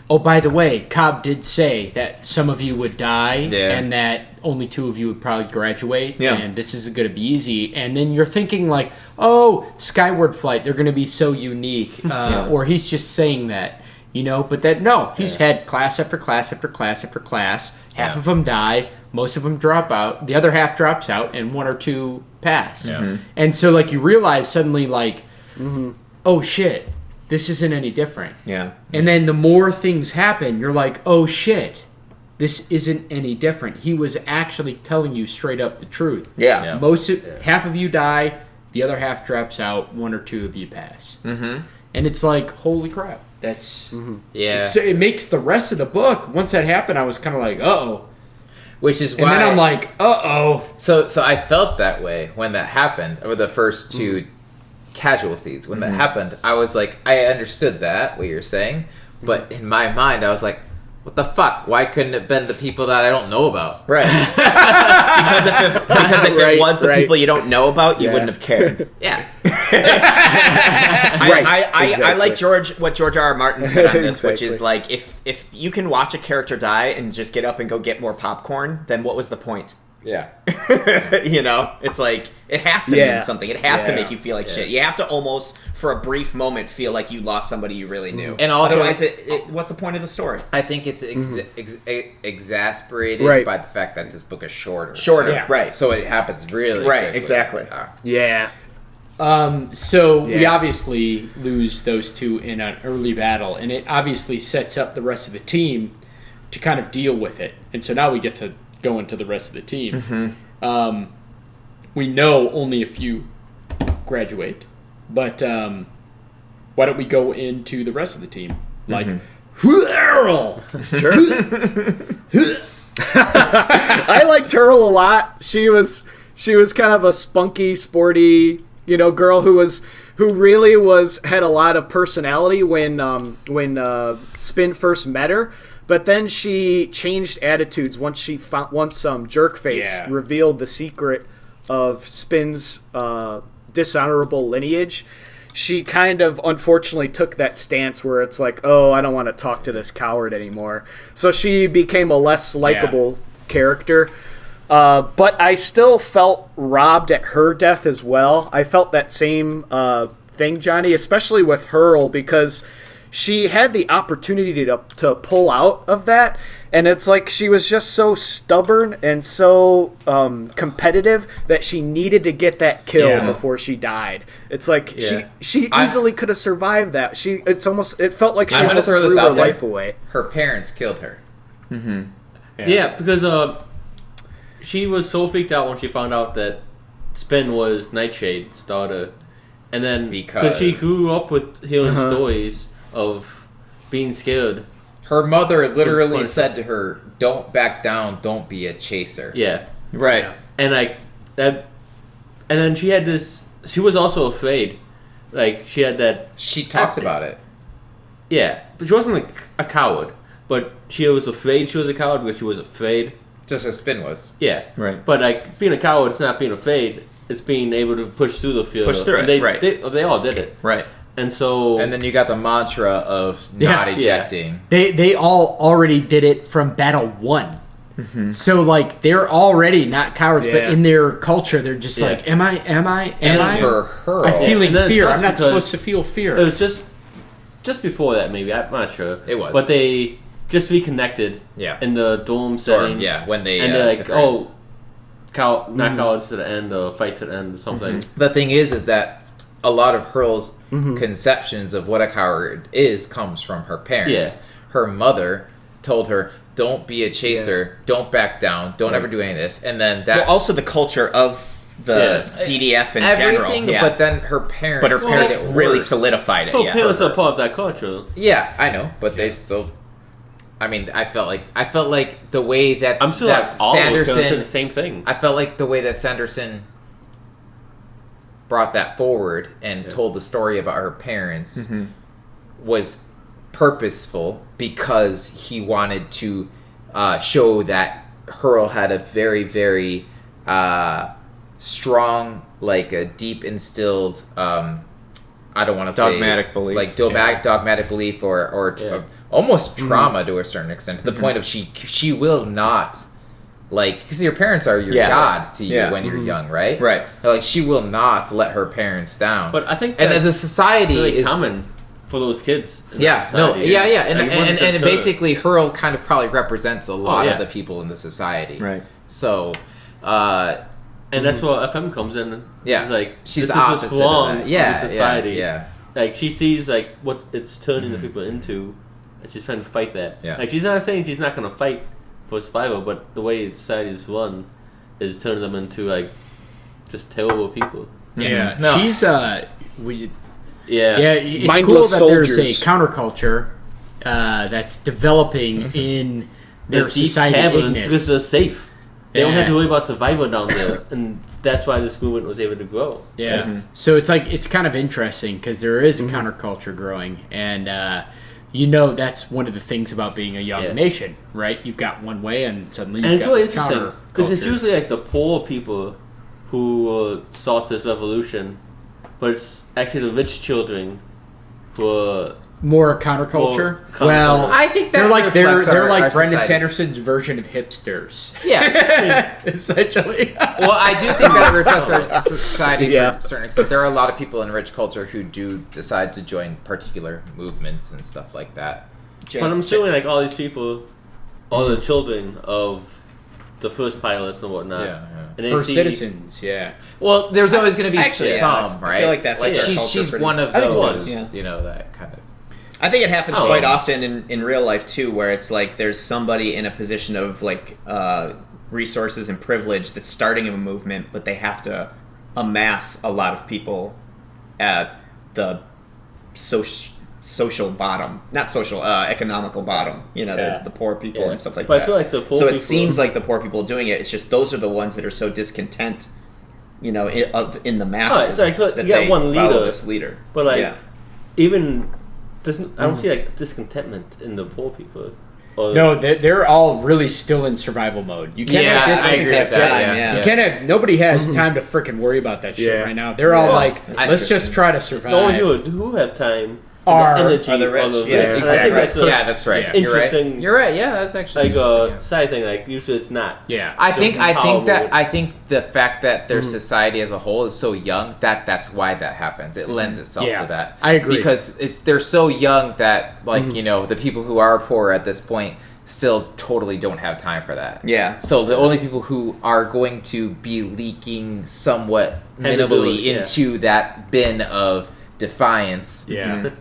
Speaker 1: oh, by the way, Cobb did say that some of you would die, and that only 2 of you would probably graduate, and this isn't going to be easy. And then you're thinking like, oh, Skyward Flight, they're going to be so unique, or he's just saying that. You know, but that no, he's had class after class after class after class. Half of them die, most of them drop out, the other half drops out, and 1 or 2 pass. And so, like, you realize suddenly, like, oh shit, this isn't any different.
Speaker 2: Yeah.
Speaker 1: And then the more things happen, you're like, oh shit, this isn't any different. He was actually telling you straight up the truth.
Speaker 2: Yeah.
Speaker 1: Half of you die, the other half drops out, 1 or 2 of you pass. And it's like, holy crap. That's it makes the rest of the book. Once that happened, I was kind of like, uh-oh.
Speaker 3: Which is why,
Speaker 1: and then I'm like, uh-oh.
Speaker 3: So I felt that way when that happened, or the first 2 casualties. When that happened, I was like, I understood that, what you're saying, but in my mind, I was like, what the fuck? Why couldn't it have been the people that I don't know about?
Speaker 2: Right. because if it was the people you don't know about, you wouldn't have cared.
Speaker 3: Yeah.
Speaker 2: I like what George R. R. Martin said on this, which is like, if you can watch a character die and just get up and go get more popcorn, then what was the point?
Speaker 3: Yeah.
Speaker 2: You know, it's like, it has to mean something. It has to make you feel like shit. You have to almost, for a brief moment, feel like you lost somebody you really knew.
Speaker 3: And also,
Speaker 2: otherwise, what's the point of the story?
Speaker 3: I think it's exasperated by the fact that this book is shorter.
Speaker 2: Right.
Speaker 3: So it happens really quickly.
Speaker 2: Exactly.
Speaker 5: Yeah.
Speaker 1: So we obviously lose those two in an early battle, and it obviously sets up the rest of the team to kind of deal with it. And so now we get to go into the rest of the team. We know only a few graduate, but why don't we go into the rest of the team? Like, Hurl!
Speaker 5: Sure. I liked Hurl a lot. She was kind of a spunky, sporty, girl who really had a lot of personality when Spin first met her. But then she changed attitudes once Jerkface revealed the secret of Spin's dishonorable lineage. She kind of unfortunately took that stance where it's like, oh, I don't want to talk to this coward anymore. So she became a less likable character. But I still felt robbed at her death as well. I felt that same thing, Johnny, especially with Hurl, because she had the opportunity to pull out of that, and it's like she was just so stubborn and so competitive that she needed to get that kill before she died. It's like she easily could have survived that. It felt like she almost threw her life away.
Speaker 3: Her parents killed her.
Speaker 4: Because she was so freaked out when she found out that Spin was Nightshade's daughter, and then because she grew up with hearing stories of being scared.
Speaker 3: Her mother literally said to her, "Don't back down. Don't be a chaser."
Speaker 4: Yeah,
Speaker 2: right.
Speaker 4: And and then she had this. She was also afraid. Like she had that.
Speaker 3: She talked about it.
Speaker 4: Yeah, but she wasn't like a coward. But she was afraid she was a coward because she was afraid.
Speaker 3: Just as Spin was.
Speaker 4: Yeah,
Speaker 2: right.
Speaker 4: But like being a coward, it's not being afraid. It's being able to push through the fear.
Speaker 2: Push through
Speaker 4: it. They all did it.
Speaker 2: Right.
Speaker 4: And so,
Speaker 3: and then you got the mantra of not ejecting.
Speaker 1: They all already did it from battle 1. So like they're already not cowards, but in their culture they're just like, am I?
Speaker 3: For her,
Speaker 1: I'm feeling fear. I'm not supposed to feel fear.
Speaker 4: It was just before that, maybe. I'm not sure.
Speaker 3: It was,
Speaker 4: but they just reconnected. In the dorm setting.
Speaker 3: When they
Speaker 4: and they're like, not cowards to the end, or fight to the end, or something.
Speaker 3: The thing is that a lot of Hurl's conceptions of what a coward is comes from her parents.
Speaker 4: Yeah.
Speaker 3: Her mother told her, "Don't be a chaser. Don't back down. Don't ever do any of this." And then that.
Speaker 2: Well, also the culture of the DDF in
Speaker 3: everything,
Speaker 2: general.
Speaker 3: But then her parents.
Speaker 2: But her parents really solidified it.
Speaker 4: Her parents are part of that culture.
Speaker 3: Yeah, I know, but they still. I mean, I felt like the way that
Speaker 4: I'm sure
Speaker 3: that
Speaker 4: all
Speaker 3: Sanderson
Speaker 4: said the same thing.
Speaker 3: I felt like the way that Sanderson brought that forward and told the story about her parents was purposeful because he wanted to show that Hurl had a very, very strong, like a deep instilled, I don't want to say
Speaker 2: dogmatic belief,
Speaker 3: like dogmatic belief or almost trauma to a certain extent, to the point of she will not. Like, because your parents are your god to you when you're young, right?
Speaker 2: Right.
Speaker 3: Like, she will not let her parents down.
Speaker 4: But I think
Speaker 3: and the society
Speaker 4: really
Speaker 3: is
Speaker 4: common for those kids.
Speaker 3: And basically, Hurl kind of probably represents a lot of the people in the society.
Speaker 2: Right.
Speaker 3: So,
Speaker 4: and that's where FM comes in.
Speaker 3: Yeah.
Speaker 4: She's
Speaker 3: the
Speaker 4: this
Speaker 3: opposite
Speaker 4: is what's wrong
Speaker 3: of that.
Speaker 4: with society.
Speaker 3: Yeah.
Speaker 4: Like, she sees like what it's turning the people into, and she's trying to fight that.
Speaker 3: Yeah.
Speaker 4: Like, she's not saying she's not going to fight for survival, but the way society is run is turning them into like just terrible people.
Speaker 1: Yeah,
Speaker 3: no.
Speaker 1: She's it's
Speaker 5: Mindless
Speaker 1: cool that
Speaker 5: soldiers.
Speaker 1: there's a counterculture that's developing in their society.
Speaker 4: Because they're safe. They don't have to worry about survival down there, and that's why this movement was able to grow.
Speaker 1: Yeah, so it's like it's kind of interesting because there is a counterculture growing, and that's one of the things about being a young nation, right? You've got one way, and suddenly you've got this counterculture.
Speaker 4: Because it's usually like the poor people who sought this revolution, but it's actually the rich children who are
Speaker 1: More counterculture.
Speaker 4: More
Speaker 1: well,
Speaker 3: I think that
Speaker 1: they're like
Speaker 3: reflects
Speaker 1: they're
Speaker 3: our
Speaker 1: like Brandon
Speaker 3: society.
Speaker 1: Sanderson's version of hipsters,
Speaker 3: Yeah.
Speaker 1: essentially.
Speaker 3: Well, I do think that it reflects our society
Speaker 5: Yeah.
Speaker 3: to a certain extent. There are a lot of people in rich culture who do decide to join particular movements and stuff like that.
Speaker 4: But I'm assuming like all these people, all the children of the first pilots and whatnot.
Speaker 3: Yeah.
Speaker 4: And they
Speaker 1: First
Speaker 4: see,
Speaker 1: citizens, yeah.
Speaker 3: Well, there's always going to be
Speaker 2: Actually, yeah,
Speaker 3: some,
Speaker 2: I
Speaker 3: right?
Speaker 2: feel like that fits our
Speaker 3: she's
Speaker 2: culture
Speaker 3: she's
Speaker 2: pretty-
Speaker 3: one of
Speaker 1: I think
Speaker 3: those,
Speaker 1: it does,
Speaker 3: you know, that kind of.
Speaker 2: I think it happens
Speaker 4: Oh.
Speaker 2: quite often in real life too, where it's like there's somebody in a position of like resources and privilege that's starting a movement, but they have to amass a lot of people at the social bottom, not social, economical bottom. You know,
Speaker 1: Yeah.
Speaker 2: the poor people
Speaker 4: Yeah.
Speaker 2: and stuff like
Speaker 4: But
Speaker 2: that.
Speaker 4: I feel like the poor
Speaker 2: so it
Speaker 4: people-
Speaker 2: seems like the poor people doing it. It's just those are the ones that are so discontent. You know, in the masses,
Speaker 4: so you
Speaker 2: that
Speaker 4: got
Speaker 2: they
Speaker 4: one
Speaker 2: follow
Speaker 4: leader,
Speaker 2: this leader.
Speaker 4: But like,
Speaker 2: yeah.
Speaker 4: even I don't see like discontentment in the poor people. Or,
Speaker 1: No, they're all really still in survival mode. You can't
Speaker 3: Yeah,
Speaker 1: have this
Speaker 3: I agree
Speaker 1: have
Speaker 3: with that,
Speaker 1: time.
Speaker 3: yeah.
Speaker 1: You can't have. Nobody has time to freaking worry about that shit
Speaker 5: Yeah.
Speaker 1: right now. They're all
Speaker 5: Yeah.
Speaker 1: like,
Speaker 3: I-
Speaker 1: let's just try to survive.
Speaker 4: the only people who have time
Speaker 1: Are-
Speaker 4: the energy
Speaker 2: are the rich.
Speaker 4: are the
Speaker 2: Yeah,
Speaker 4: rich. And I
Speaker 3: exactly.
Speaker 4: think that's a
Speaker 3: Yeah, that's right.
Speaker 1: Yeah.
Speaker 3: You're right.
Speaker 4: interesting.
Speaker 3: You're right. Yeah, that's actually
Speaker 4: Like
Speaker 3: interesting, yeah.
Speaker 4: side thing. Like usually it's not.
Speaker 1: Yeah.
Speaker 3: I think
Speaker 4: power
Speaker 3: I think the fact that their society as a whole is so young that's why that happens. It lends itself
Speaker 1: Yeah,
Speaker 3: to that.
Speaker 1: I agree.
Speaker 3: Because they're so young that like you know the people who are poor at this point still totally don't have time for that.
Speaker 2: Yeah.
Speaker 3: So the only people who are going to be leaking somewhat
Speaker 4: Had to do
Speaker 3: minimally
Speaker 4: it, yeah.
Speaker 3: into that bin of defiance
Speaker 1: Yeah.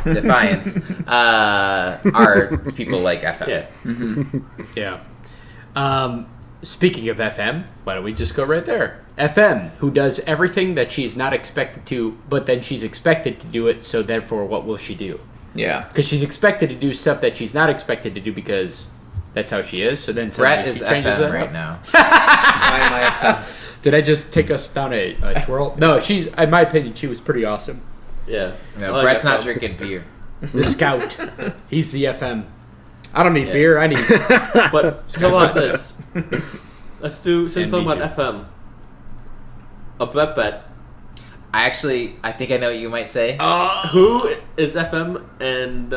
Speaker 3: are people like FM.
Speaker 4: Yeah.
Speaker 1: Yeah. Speaking of FM, why don't we just go right there? FM, who does everything that she's not expected to, but then she's expected to do it, so therefore what will she do?
Speaker 2: Yeah.
Speaker 1: Because she's expected to do stuff that she's not expected to do because that's how she is, so then
Speaker 3: Brett
Speaker 1: suddenly
Speaker 3: is
Speaker 1: she changes
Speaker 3: FM
Speaker 1: it
Speaker 3: right
Speaker 1: up.
Speaker 3: now.
Speaker 2: Why am I FM?
Speaker 1: Did I just take us down a twirl? No, she's, in my opinion, she was pretty awesome.
Speaker 4: Yeah.
Speaker 3: No,
Speaker 4: I like
Speaker 3: Brett's
Speaker 4: that
Speaker 3: not
Speaker 4: film.
Speaker 3: drinking beer.
Speaker 1: The scout. He's the FM. I don't need beer, I need...
Speaker 4: But how about this? Let's do. Since we're
Speaker 1: And
Speaker 4: talking about FM, a Brett bet.
Speaker 3: I think I know what you might say.
Speaker 4: Who is FM and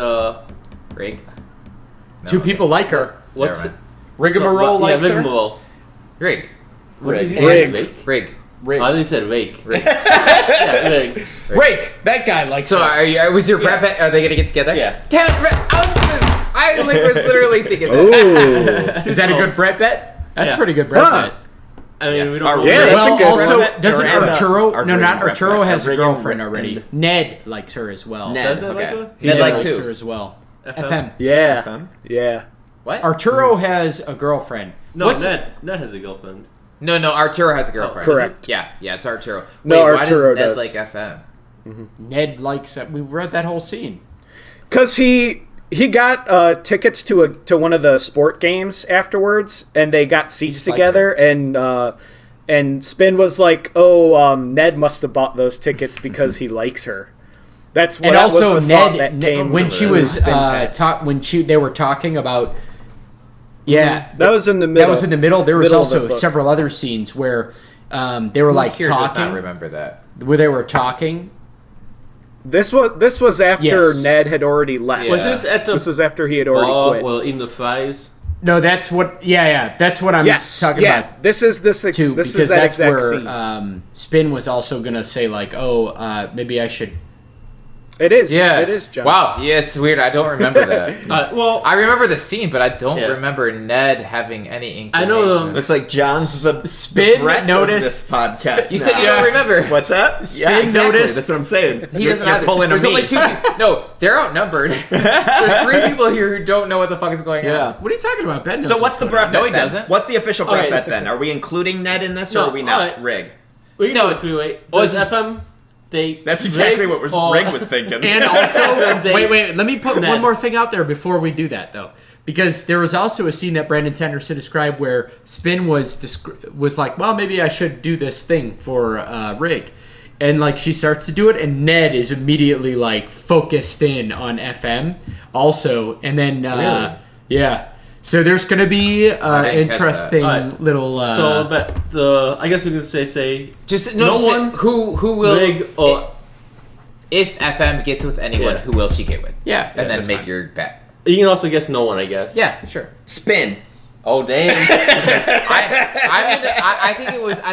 Speaker 3: Rig. No,
Speaker 1: Two people like her.
Speaker 4: what's
Speaker 3: Never mind.
Speaker 1: Rigmarole likes her.
Speaker 4: rigmarole.
Speaker 3: Rig.
Speaker 4: What did
Speaker 2: Rig.
Speaker 4: you say?
Speaker 5: Rig.
Speaker 3: Rig.
Speaker 1: Rig.
Speaker 4: I think you said rake.
Speaker 3: Rig.
Speaker 4: Yeah, rig.
Speaker 1: Rake! That guy likes
Speaker 3: So
Speaker 1: her.
Speaker 3: was your Brett bet? Are they gonna get together?
Speaker 4: Yeah.
Speaker 3: Damn it, Brett, I was literally thinking that.
Speaker 5: Ooh.
Speaker 1: Is that a good Brett bet? That's
Speaker 4: Yeah.
Speaker 1: a pretty good Brett
Speaker 5: Huh.
Speaker 1: bet.
Speaker 4: I mean, we don't.
Speaker 2: Are
Speaker 4: know
Speaker 2: we-
Speaker 5: Yeah, that's a
Speaker 1: Well,
Speaker 5: good
Speaker 1: also,
Speaker 2: Brett bet.
Speaker 1: doesn't
Speaker 2: Or
Speaker 1: Arturo...
Speaker 2: Brett.
Speaker 1: No, not
Speaker 2: Brett
Speaker 1: Arturo
Speaker 2: bet.
Speaker 1: has a
Speaker 2: Brett.
Speaker 1: girlfriend
Speaker 2: Brett.
Speaker 1: already. Ned likes her as well.
Speaker 2: Ned.
Speaker 4: Does that
Speaker 2: Okay.
Speaker 4: like her?
Speaker 3: Ned
Speaker 1: Ned
Speaker 3: likes
Speaker 1: likes
Speaker 3: who?
Speaker 1: her as well.
Speaker 4: FM.
Speaker 1: FM.
Speaker 5: Yeah.
Speaker 2: FM?
Speaker 5: Yeah.
Speaker 3: What?
Speaker 1: Arturo has a girlfriend.
Speaker 4: No,
Speaker 1: What's-
Speaker 4: Ned has a girlfriend.
Speaker 3: No, Arturo has a girlfriend.
Speaker 5: Correct.
Speaker 3: Yeah, it's Arturo.
Speaker 5: No,
Speaker 3: Wait,
Speaker 5: Arturo
Speaker 3: why does Ned
Speaker 5: does.
Speaker 3: like FM?
Speaker 1: Ned likes... We read that whole scene.
Speaker 5: Because he got tickets to one of the sport games afterwards, and they got seats
Speaker 1: just likes
Speaker 5: together, and Spin was like, "Oh, Ned must have bought those tickets because he likes her." That's what
Speaker 1: And
Speaker 5: that
Speaker 1: also
Speaker 5: was the thought
Speaker 1: Ned,
Speaker 5: that came
Speaker 1: when she was
Speaker 5: Spin's head.
Speaker 1: they were talking about... Yeah.
Speaker 5: That was in the middle.
Speaker 1: That was in the middle. There was
Speaker 5: Middle of the
Speaker 1: also
Speaker 5: book.
Speaker 1: several other scenes where they were like
Speaker 3: Here does not
Speaker 1: talking.
Speaker 3: remember that.
Speaker 1: Where they were talking.
Speaker 5: This was after
Speaker 1: Yes.
Speaker 5: Ned had already left.
Speaker 3: Yeah.
Speaker 4: Was this at the
Speaker 5: This was after he had already
Speaker 4: bar?
Speaker 5: quit.
Speaker 4: Well, in the fries.
Speaker 1: No, that's what... Yeah. That's what I'm
Speaker 5: Yes,
Speaker 1: talking
Speaker 5: yeah.
Speaker 1: about.
Speaker 5: This is
Speaker 1: Too,
Speaker 5: this
Speaker 1: because
Speaker 5: is that
Speaker 1: that's
Speaker 5: exact
Speaker 1: where
Speaker 5: scene.
Speaker 1: Spin was also going to say like, oh, maybe I should...
Speaker 5: It is.
Speaker 3: Yeah.
Speaker 5: It is, John.
Speaker 3: Wow. Yeah, it's weird. I don't remember that.
Speaker 4: Well,
Speaker 3: I remember the scene, but I don't
Speaker 4: Yeah.
Speaker 3: remember Ned having any inclination.
Speaker 4: I know
Speaker 2: Looks like John's the
Speaker 1: Spin
Speaker 2: Brett
Speaker 1: noticed-
Speaker 2: of this podcast.
Speaker 3: You said you
Speaker 2: now.
Speaker 3: don't remember.
Speaker 2: What's that?
Speaker 1: Spin noticed-
Speaker 2: That's what I'm saying.
Speaker 3: He doesn't
Speaker 2: You're
Speaker 3: have
Speaker 2: pulling
Speaker 3: There's
Speaker 2: a
Speaker 3: only
Speaker 2: me.
Speaker 3: two people. No, they're outnumbered. There's three people here who don't know what the fuck is going
Speaker 2: Yeah.
Speaker 3: on.
Speaker 1: What are you talking about? Ben knows
Speaker 2: So what's the
Speaker 1: going on.
Speaker 2: Brett
Speaker 3: No,
Speaker 2: bet
Speaker 3: he
Speaker 2: then?
Speaker 3: doesn't.
Speaker 2: What's the official Brett
Speaker 4: Okay.
Speaker 2: bet then? Are we including Ned in this, or
Speaker 4: No,
Speaker 2: are we not?
Speaker 4: alright.
Speaker 2: Rig.
Speaker 4: we can
Speaker 3: No.
Speaker 4: do it three-way.
Speaker 3: Well,
Speaker 4: Does
Speaker 3: it's just-
Speaker 4: FM date?
Speaker 2: That's exactly
Speaker 4: Rig
Speaker 2: what
Speaker 4: or-
Speaker 2: Rig was thinking.
Speaker 1: And also,
Speaker 4: Date.
Speaker 1: wait, let me put
Speaker 4: Ned.
Speaker 1: one more thing out there before we do that, though. Because there was also a scene that Brandon Sanderson described where Spin was like, well, maybe I should do this thing for Rig. And, like, she starts to do it, and Ned is immediately, like, focused in on FM also. And then,
Speaker 4: Really?
Speaker 1: yeah. So there's going to be
Speaker 3: didn't catch
Speaker 1: interesting
Speaker 4: that. Alright.
Speaker 1: little.
Speaker 4: So I guess we could say
Speaker 3: Just
Speaker 4: no
Speaker 3: just say
Speaker 4: one
Speaker 3: who will
Speaker 4: Rig or
Speaker 3: if FM gets with anyone,
Speaker 4: Yeah.
Speaker 3: who will she get with?
Speaker 1: Yeah,
Speaker 3: And then
Speaker 1: that's
Speaker 3: make
Speaker 1: fine.
Speaker 3: your bet.
Speaker 4: you can also guess no one, I guess.
Speaker 3: Yeah, sure.
Speaker 2: Spin.
Speaker 3: Oh damn! I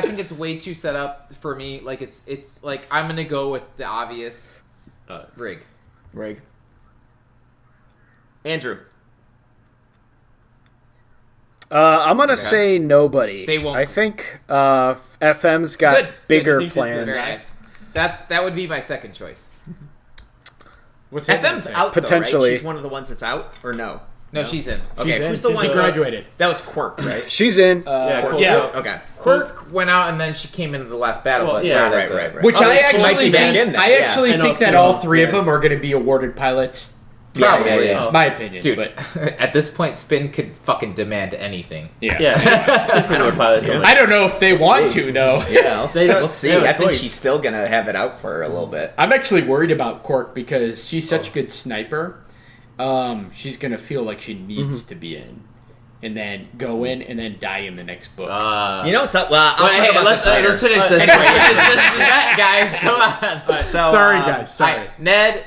Speaker 3: think it's way too set up for me. Like it's like I'm gonna go with the obvious rig.
Speaker 2: Andrew.
Speaker 5: I'm gonna say nobody.
Speaker 3: They won't.
Speaker 5: I think FM's got
Speaker 3: Good.
Speaker 5: bigger
Speaker 4: Good. I think she's
Speaker 5: plans.
Speaker 3: Very nice. That would be my second choice.
Speaker 1: What's
Speaker 2: FM's out,
Speaker 5: Potentially.
Speaker 2: though, right? She's one of the ones that's out, or no?
Speaker 3: No, she's in.
Speaker 2: Okay, who's the one?
Speaker 1: She graduated.
Speaker 2: That was Quirk, right?
Speaker 5: She's in.
Speaker 1: Yeah.
Speaker 2: Okay.
Speaker 3: Quirk went out and then she came into the last battle.
Speaker 4: Well,
Speaker 3: but
Speaker 4: yeah,
Speaker 3: that's
Speaker 2: right.
Speaker 1: Which
Speaker 2: Oh,
Speaker 1: I
Speaker 2: she might
Speaker 1: actually
Speaker 2: be back
Speaker 1: think,
Speaker 2: in there,
Speaker 1: I
Speaker 2: yeah.
Speaker 1: actually
Speaker 4: I know,
Speaker 1: think that
Speaker 4: too.
Speaker 1: all three of
Speaker 2: Yeah.
Speaker 1: them are going to be awarded pilots.
Speaker 2: Yeah,
Speaker 1: Probably,
Speaker 2: yeah.
Speaker 1: my opinion.
Speaker 3: Dude,
Speaker 1: But
Speaker 3: at this point, Spin could fucking demand anything.
Speaker 1: yeah.
Speaker 4: Yeah. It's just pilot.
Speaker 1: I don't know if they want to though.
Speaker 2: Yeah, we'll see.
Speaker 4: they have a
Speaker 2: I think
Speaker 4: choice.
Speaker 2: she's still gonna have it out for her a little bit.
Speaker 1: I'm actually worried about Cork because she's such a good sniper. She's gonna feel like she needs to be in, and then go in and then die in the next book.
Speaker 2: You know what's up? Well, I'll talk about
Speaker 3: let's
Speaker 2: this later.
Speaker 3: finish this. Let's finish this bet, guys. Come on.
Speaker 2: So,
Speaker 1: sorry, guys. Sorry.
Speaker 3: Alright, Ned.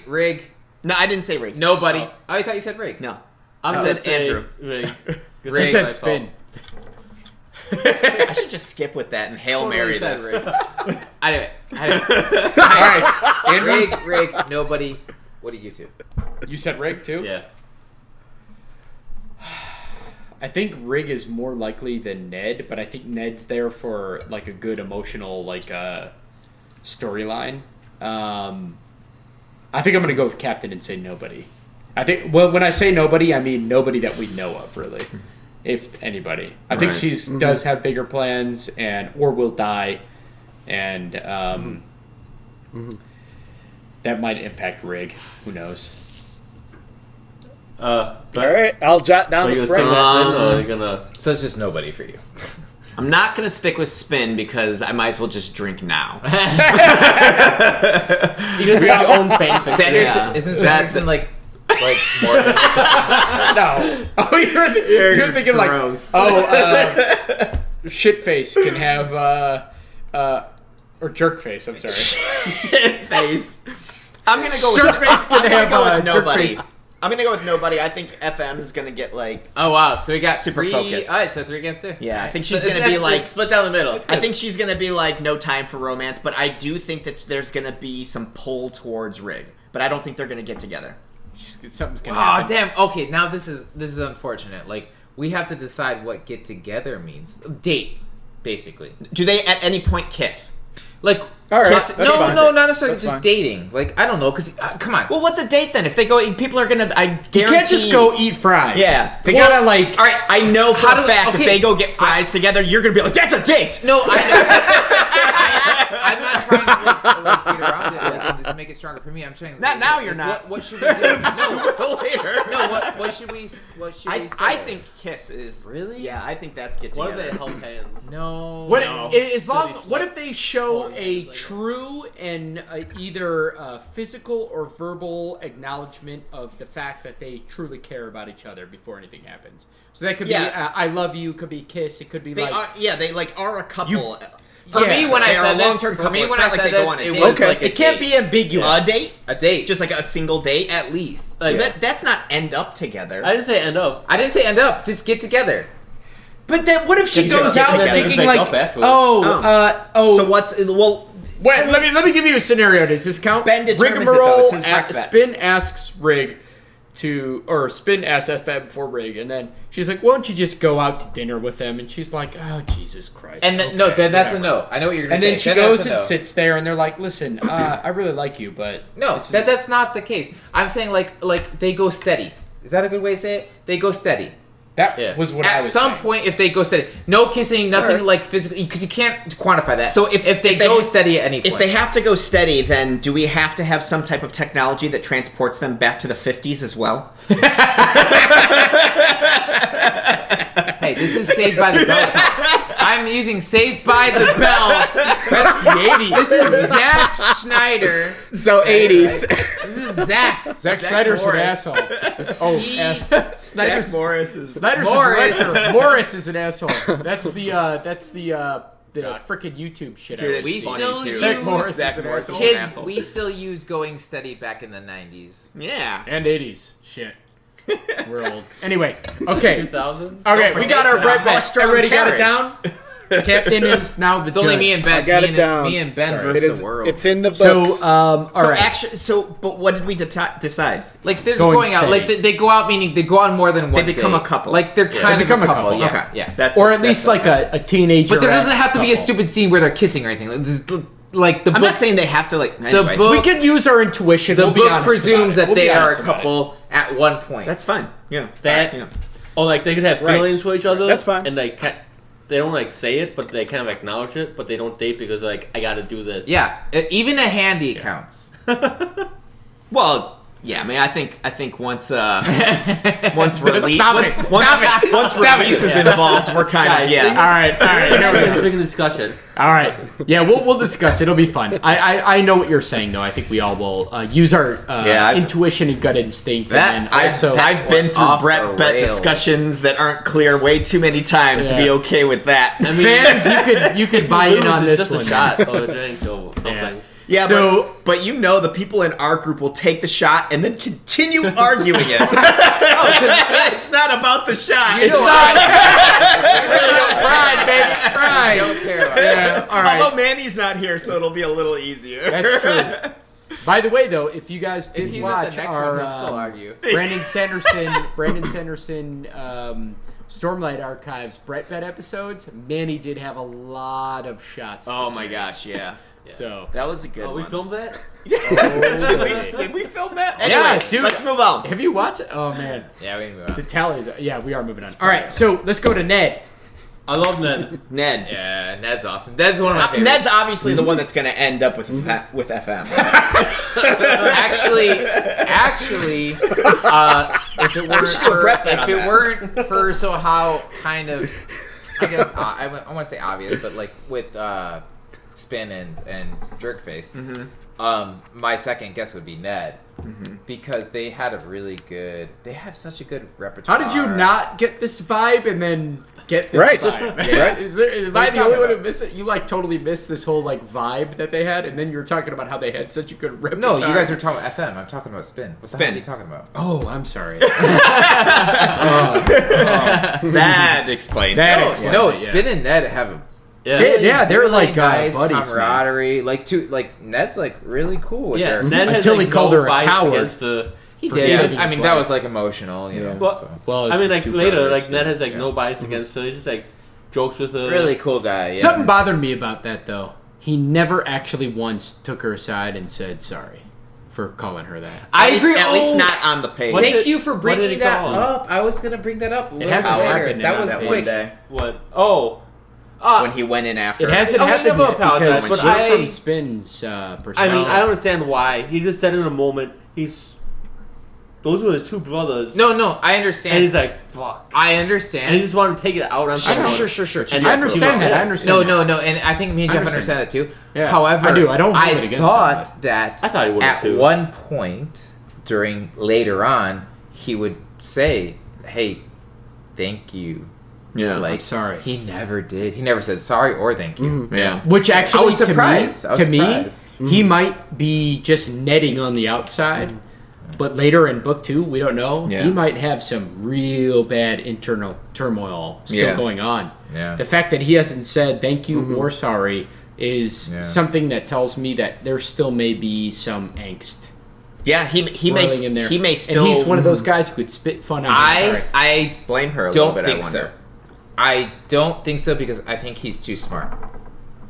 Speaker 3: Rig.
Speaker 2: No, I didn't say Rig.
Speaker 3: Nobody. Oh, I thought you said Rig.
Speaker 2: No.
Speaker 4: I'm
Speaker 2: I
Speaker 4: gonna
Speaker 2: said
Speaker 4: say
Speaker 2: Andrew.
Speaker 4: Rig.
Speaker 1: I said Spin.
Speaker 2: I should just skip with that and Hail Mary
Speaker 3: Totally
Speaker 2: this.
Speaker 3: said Rig. I did it.
Speaker 1: All right, Andrews.
Speaker 3: Rig. Nobody. What do you two?
Speaker 1: You said Rig too.
Speaker 4: Yeah.
Speaker 1: I think Rig is more likely than Ned, but I think Ned's there for like a good emotional storyline. I think I'm gonna go with Captain and say nobody. I think when I say nobody, I mean nobody that we know of, really, if anybody. I think she's does have bigger plans or will die, and that might impact Rig. Who knows?
Speaker 5: All right, I'll jot down
Speaker 4: Are
Speaker 5: the
Speaker 4: you gonna stick with
Speaker 5: spread.
Speaker 4: Spin, or are you gonna?
Speaker 3: So it's just nobody for you.
Speaker 2: I'm not gonna stick with Spin because I might as well just drink now.
Speaker 4: You just got your own fanfic.
Speaker 3: Sanderson
Speaker 2: Yeah.
Speaker 3: isn't Sanderson like more than
Speaker 1: No. Oh, you're thinking
Speaker 2: gross.
Speaker 1: Shitface can have or Jerkface. I'm sorry.
Speaker 2: Face. I'm gonna go with
Speaker 1: Surface can have
Speaker 2: nobody.
Speaker 1: Jerkface.
Speaker 2: I'm gonna go with nobody. I think FM is gonna get like.
Speaker 3: Oh wow! So we got
Speaker 2: Super
Speaker 3: three.
Speaker 2: focused.
Speaker 3: All right, so 3 against 2.
Speaker 2: Yeah, I
Speaker 3: All right.
Speaker 2: think she's
Speaker 3: So
Speaker 2: gonna be like-
Speaker 3: it's split down the middle.
Speaker 2: I think she's gonna be like no time for romance, but I do think that there's gonna be some pull towards Rig. But I don't think they're gonna get together.
Speaker 1: Something's gonna
Speaker 3: Oh
Speaker 1: happen.
Speaker 3: damn! Okay, now this is unfortunate. Like we have to decide what get together means. Date, basically.
Speaker 2: Do they at any point kiss?
Speaker 3: Like
Speaker 5: All right,
Speaker 3: kiss-
Speaker 5: that's fine.
Speaker 3: no, not necessarily
Speaker 5: That's
Speaker 3: just
Speaker 5: fine.
Speaker 3: dating. Like I don't know, because come on.
Speaker 2: Well, what's a date then? If they go, people are gonna. I guarantee.
Speaker 1: You can't just go eat fries.
Speaker 2: Yeah.
Speaker 1: They
Speaker 2: Well,
Speaker 1: gotta like.
Speaker 3: All right,
Speaker 2: I know for
Speaker 3: How
Speaker 2: a
Speaker 3: do-
Speaker 2: fact
Speaker 3: okay,
Speaker 2: if they go get fries together, you're gonna be like, "That's a date."
Speaker 3: No, I know. I'm not trying to like get around it and just make it stronger for me. I'm trying.
Speaker 2: Not now, you're not.
Speaker 3: What should we do? No,
Speaker 2: Later.
Speaker 3: no. What should we say?
Speaker 2: I think kiss is
Speaker 3: Really?
Speaker 2: Yeah, I think that's get
Speaker 4: What if
Speaker 2: together.
Speaker 4: they held hands?
Speaker 3: No.
Speaker 1: What
Speaker 4: No.
Speaker 1: as long?
Speaker 4: Pretty
Speaker 1: What
Speaker 4: slut.
Speaker 1: if they show
Speaker 4: Hold
Speaker 1: a
Speaker 4: hands like
Speaker 1: true and either physical or verbal acknowledgement of the fact that they truly care about each other before anything happens? So that could be "I love you," could be kiss, it could be
Speaker 2: They
Speaker 1: like
Speaker 2: are, yeah, they like are a couple.
Speaker 3: For
Speaker 1: Yeah,
Speaker 3: me, when
Speaker 2: they
Speaker 3: I
Speaker 2: are a
Speaker 3: said this,
Speaker 2: long-term
Speaker 3: for
Speaker 2: couple.
Speaker 3: me
Speaker 2: It's
Speaker 3: when
Speaker 2: not
Speaker 3: I
Speaker 2: like
Speaker 3: said
Speaker 2: they go
Speaker 3: this,
Speaker 2: on a
Speaker 3: it
Speaker 2: date.
Speaker 3: was
Speaker 5: Okay.
Speaker 3: like a
Speaker 1: it can't
Speaker 3: date.
Speaker 1: be ambiguous.
Speaker 2: A date,
Speaker 3: A date.
Speaker 2: just like a single date.
Speaker 3: At least.
Speaker 2: That's not end up together.
Speaker 4: I didn't say end up.
Speaker 3: I didn't say end up. Just get together.
Speaker 1: But then what if she
Speaker 2: Then
Speaker 1: goes
Speaker 2: get
Speaker 1: out
Speaker 2: together.
Speaker 1: thinking
Speaker 4: Make
Speaker 1: like,
Speaker 4: up afterwards.
Speaker 2: So what's well?
Speaker 1: Wait, let me give you a scenario. Does this count?
Speaker 2: Ben determines it, though.
Speaker 1: Rigmarole.
Speaker 2: It's his black bet.
Speaker 1: Spin asks Rig Spin asks FM for Rig, and then she's like, "Why don't you just go out to dinner with them?" And she's like, "Oh, Jesus Christ!"
Speaker 3: And then,
Speaker 1: okay,
Speaker 3: no, then that's
Speaker 1: whatever.
Speaker 3: a no. I know what you're gonna
Speaker 1: And
Speaker 3: say.
Speaker 1: then she
Speaker 3: that's
Speaker 1: goes
Speaker 3: a
Speaker 1: and
Speaker 3: no.
Speaker 1: sits there, and they're like, "Listen, I really like you, but
Speaker 3: No,
Speaker 1: this is-
Speaker 3: that's not the case. I'm saying like they go steady. Is that a good way to say it? They go steady.
Speaker 1: that
Speaker 4: Yeah.
Speaker 1: was what I
Speaker 3: At
Speaker 1: was
Speaker 3: some
Speaker 1: saying.
Speaker 3: point, if they go steady, no kissing, nothing
Speaker 2: Alright.
Speaker 3: like physically, because you can't quantify that.
Speaker 2: So
Speaker 3: if they
Speaker 2: if they-
Speaker 3: go steady at any point,
Speaker 2: If they have to go steady, then do we have to have some type of technology that transports them back to the 50s as well?
Speaker 3: hey, this is Saved by the Bell. I'm using Saved by the Bell.
Speaker 1: That's the 80s.
Speaker 3: This is Zack Schneider.
Speaker 5: So 80s.
Speaker 3: Right? This is Zach.
Speaker 1: Zach Snyder's an
Speaker 3: Morris.
Speaker 1: asshole. Oh,
Speaker 3: He-
Speaker 1: Snyder's
Speaker 2: Morris is.
Speaker 1: Snyder's
Speaker 3: Morris.
Speaker 1: a director. Morris is an asshole. That's the freaking YouTube shit.
Speaker 2: Dude,
Speaker 1: I
Speaker 2: it's
Speaker 3: We
Speaker 2: funny,
Speaker 3: still
Speaker 2: too.
Speaker 3: use
Speaker 1: Zach Morris is
Speaker 2: Zach
Speaker 1: an
Speaker 2: Morris
Speaker 1: asshole.
Speaker 2: is an
Speaker 3: kids.
Speaker 2: asshole.
Speaker 3: We still use Going Steady back in the 90s.
Speaker 2: Yeah.
Speaker 1: And 80s. Shit. We're old. Anyway, okay.
Speaker 4: 2000.
Speaker 1: Okay, we got our
Speaker 2: forget
Speaker 1: bread
Speaker 2: the
Speaker 1: back.
Speaker 2: high-strung
Speaker 1: Everybody got it
Speaker 2: carriage.
Speaker 1: down? Captain is now the
Speaker 3: It's only me and Ben.
Speaker 5: I got
Speaker 3: me
Speaker 5: it
Speaker 3: and,
Speaker 5: down.
Speaker 3: Me and Ben
Speaker 5: Sorry.
Speaker 3: versus
Speaker 5: It is.
Speaker 3: the world.
Speaker 5: It's in the books.
Speaker 1: So, all
Speaker 2: So
Speaker 1: right.
Speaker 2: actually, but what did we decide?
Speaker 3: like they're
Speaker 1: Going
Speaker 3: going out. Like
Speaker 1: steady.
Speaker 3: they go out, meaning they go on more than one.
Speaker 2: They become
Speaker 3: date.
Speaker 2: a couple.
Speaker 3: Like they're kind
Speaker 1: They
Speaker 3: of
Speaker 1: become
Speaker 3: a
Speaker 1: a
Speaker 3: couple.
Speaker 1: couple.
Speaker 3: Yeah,
Speaker 2: Okay.
Speaker 3: yeah.
Speaker 2: That's
Speaker 1: Or at least like a teenager.
Speaker 3: But there doesn't have to be a stupid scene where they're kissing or anything. This is, like the
Speaker 2: I'm
Speaker 3: book.
Speaker 2: not saying they have to like. Anyway.
Speaker 3: book-
Speaker 1: We can use our intuition.
Speaker 3: The
Speaker 1: We'll be
Speaker 3: book
Speaker 1: honest
Speaker 3: presumes
Speaker 1: about it.
Speaker 3: that
Speaker 1: We'll
Speaker 3: they
Speaker 1: be
Speaker 3: are a
Speaker 1: honest about it.
Speaker 3: couple at one point.
Speaker 2: That's fine. Yeah.
Speaker 4: That-
Speaker 2: Yeah.
Speaker 4: Oh, like they could have
Speaker 5: Right.
Speaker 4: feelings for each other.
Speaker 5: That's fine.
Speaker 4: And like they don't like say it, but they kind of acknowledge it. But they don't date because like I got to do this.
Speaker 3: Yeah, even a handy counts.
Speaker 2: Well, yeah. I mean, I think once
Speaker 1: Stop
Speaker 2: once
Speaker 1: it.
Speaker 2: once
Speaker 1: Stop it.
Speaker 2: release is involved, we're kind of
Speaker 1: All right.
Speaker 4: It's a big discussion.
Speaker 1: All right. Yeah, we'll discuss. It'll be fun. I know what you're saying though. I think we all will use our intuition and gut instinct.
Speaker 3: That-
Speaker 1: and then also,
Speaker 2: I've been through
Speaker 3: off
Speaker 2: Brett
Speaker 3: the
Speaker 2: bet
Speaker 3: rails.
Speaker 2: discussions that aren't clear way too many times to be
Speaker 1: Yeah.
Speaker 2: okay with that.
Speaker 1: fans, you could buy in on
Speaker 4: It's
Speaker 1: this
Speaker 4: just
Speaker 1: one.
Speaker 4: a shot or a drink or something.
Speaker 2: Yeah,
Speaker 1: So-
Speaker 2: but you know the people in our group will take the shot and then continue arguing it. It's not about the shot.
Speaker 3: You
Speaker 2: It's
Speaker 3: know
Speaker 2: not.
Speaker 1: Pride, baby, pride.
Speaker 3: don't care about it.
Speaker 1: Yeah, all right.
Speaker 2: Although Manny's not here, so it'll be a little easier.
Speaker 1: That's true. By the way, though, if you guys
Speaker 3: If
Speaker 1: did
Speaker 3: he's
Speaker 1: watch
Speaker 3: at the next
Speaker 1: our
Speaker 3: one, he'll still argue.
Speaker 1: Brandon Sanderson Stormlight Archives Brett Bet episodes, Manny did have a lot of shots.
Speaker 2: Oh
Speaker 1: to
Speaker 2: my
Speaker 1: do.
Speaker 2: gosh, yeah.
Speaker 1: So
Speaker 2: That was a good
Speaker 4: Oh, we
Speaker 2: one.
Speaker 4: filmed that?
Speaker 2: Did we film that?
Speaker 1: Yeah,
Speaker 2: Anyway,
Speaker 1: dude.
Speaker 2: let's move on.
Speaker 1: have you watched it? Oh man,
Speaker 3: Yeah, we can move
Speaker 1: the
Speaker 3: on.
Speaker 1: tallies. Yeah, we are moving on. All right, so let's go to Ned.
Speaker 4: I love Ned.
Speaker 2: Ned.
Speaker 3: Yeah, Ned's awesome. Ned's one of my favorites.
Speaker 2: Ned's obviously the one that's going to end up with FM.
Speaker 3: actually, if it weren't
Speaker 2: should do a
Speaker 3: for,
Speaker 2: Brett bet
Speaker 3: if
Speaker 2: on
Speaker 3: it
Speaker 2: that.
Speaker 3: weren't for so how kind of, I guess I want to say obvious, but like with Spin and Jerkface, my second guess would be Ned, because they had they have such a good repertoire.
Speaker 1: How did you not get this vibe and then get this
Speaker 5: Right.
Speaker 1: vibe?
Speaker 5: Right.
Speaker 1: Am I
Speaker 3: you
Speaker 1: the only
Speaker 3: talking
Speaker 1: one who
Speaker 3: about?
Speaker 1: missed it? You like totally missed this whole like vibe that they had, and then you were talking about how they had such a good repertoire.
Speaker 3: No, you guys are talking about FM. I'm talking about Spin. What the hell
Speaker 2: Spin.
Speaker 3: are you talking about?
Speaker 1: Oh, I'm sorry.
Speaker 2: That explains
Speaker 1: That
Speaker 2: it.
Speaker 1: explains
Speaker 3: No,
Speaker 1: it,
Speaker 3: Spin and Ned have a
Speaker 4: Yeah.
Speaker 1: Yeah, they're like
Speaker 3: nice
Speaker 1: buddies, man.
Speaker 3: camaraderie. Like Ned's like really cool with
Speaker 4: Yeah,
Speaker 3: their.
Speaker 4: Ned has
Speaker 1: Until
Speaker 4: like,
Speaker 1: he called
Speaker 4: no
Speaker 1: her a
Speaker 4: bias
Speaker 1: coward.
Speaker 4: against the.
Speaker 3: He
Speaker 1: for
Speaker 3: did.
Speaker 1: saving
Speaker 3: I
Speaker 1: his
Speaker 3: mean,
Speaker 1: life.
Speaker 3: that was like emotional, you know.
Speaker 4: Well,
Speaker 3: so.
Speaker 1: Well, it's
Speaker 4: I mean,
Speaker 1: just
Speaker 4: like
Speaker 1: two
Speaker 4: later,
Speaker 1: brothers,
Speaker 4: like
Speaker 1: yeah.
Speaker 4: Ned has like no bias against her. He's just like jokes with her.
Speaker 3: Really cool guy. Yeah.
Speaker 1: Something bothered me about that though. He never actually once took her aside and said sorry for calling her that.
Speaker 3: I
Speaker 2: At least-
Speaker 3: agree.
Speaker 2: At least not on the page.
Speaker 4: What
Speaker 3: Thank
Speaker 4: did-
Speaker 3: you for
Speaker 4: what did
Speaker 3: bringing
Speaker 4: he
Speaker 3: that
Speaker 4: call him?
Speaker 3: up. I was gonna bring that up. A little
Speaker 1: hasn't
Speaker 3: bit later.
Speaker 1: happened
Speaker 3: That
Speaker 1: in
Speaker 3: was
Speaker 1: that
Speaker 3: quick.
Speaker 2: one day
Speaker 4: What? Oh.
Speaker 2: when he went in after
Speaker 1: It
Speaker 2: her.
Speaker 1: hasn't
Speaker 4: Oh, we
Speaker 1: happened
Speaker 4: never
Speaker 1: yet
Speaker 4: apologized,
Speaker 1: because
Speaker 4: but
Speaker 1: we're
Speaker 4: I-
Speaker 1: from Spin's perspective.
Speaker 4: I mean, I don't understand why. He just said in a moment, those were his two brothers.
Speaker 3: No, I understand.
Speaker 4: And he's like, fuck.
Speaker 3: I
Speaker 4: And
Speaker 3: understand.
Speaker 4: he just wanted to take it out on someone.
Speaker 3: Sure.
Speaker 4: And
Speaker 1: I understand that. I understand.
Speaker 3: No, and I think me and
Speaker 1: I
Speaker 3: Jeff
Speaker 1: understand.
Speaker 3: understand that too.
Speaker 1: Yeah,
Speaker 3: However,
Speaker 1: I do. I don't hold it against him,
Speaker 3: thought that
Speaker 4: I thought he would have
Speaker 3: at
Speaker 4: too.
Speaker 3: one point during later on he would say, "Hey, thank you."
Speaker 2: Yeah.
Speaker 3: Like,
Speaker 1: I'm sorry.
Speaker 3: He never did. He never said sorry or thank you.
Speaker 2: Yeah.
Speaker 1: Which actually,
Speaker 3: I was surprised.
Speaker 1: to me, he might be just netting on the outside, but later in book 2, we don't know.
Speaker 2: Yeah.
Speaker 1: He might have some real bad internal turmoil still
Speaker 2: Yeah.
Speaker 1: going on.
Speaker 3: Yeah.
Speaker 1: The fact that he hasn't said thank you or sorry is
Speaker 3: Yeah.
Speaker 1: something that tells me that there still may be some angst.
Speaker 2: Yeah, he may
Speaker 1: swirling in there.
Speaker 2: he may still
Speaker 1: And he's one of those guys who could spit fun out.
Speaker 3: I
Speaker 2: blame her a little
Speaker 3: don't
Speaker 2: bit.
Speaker 3: think
Speaker 2: I wonder.
Speaker 3: so. I don't think so because I think he's too smart.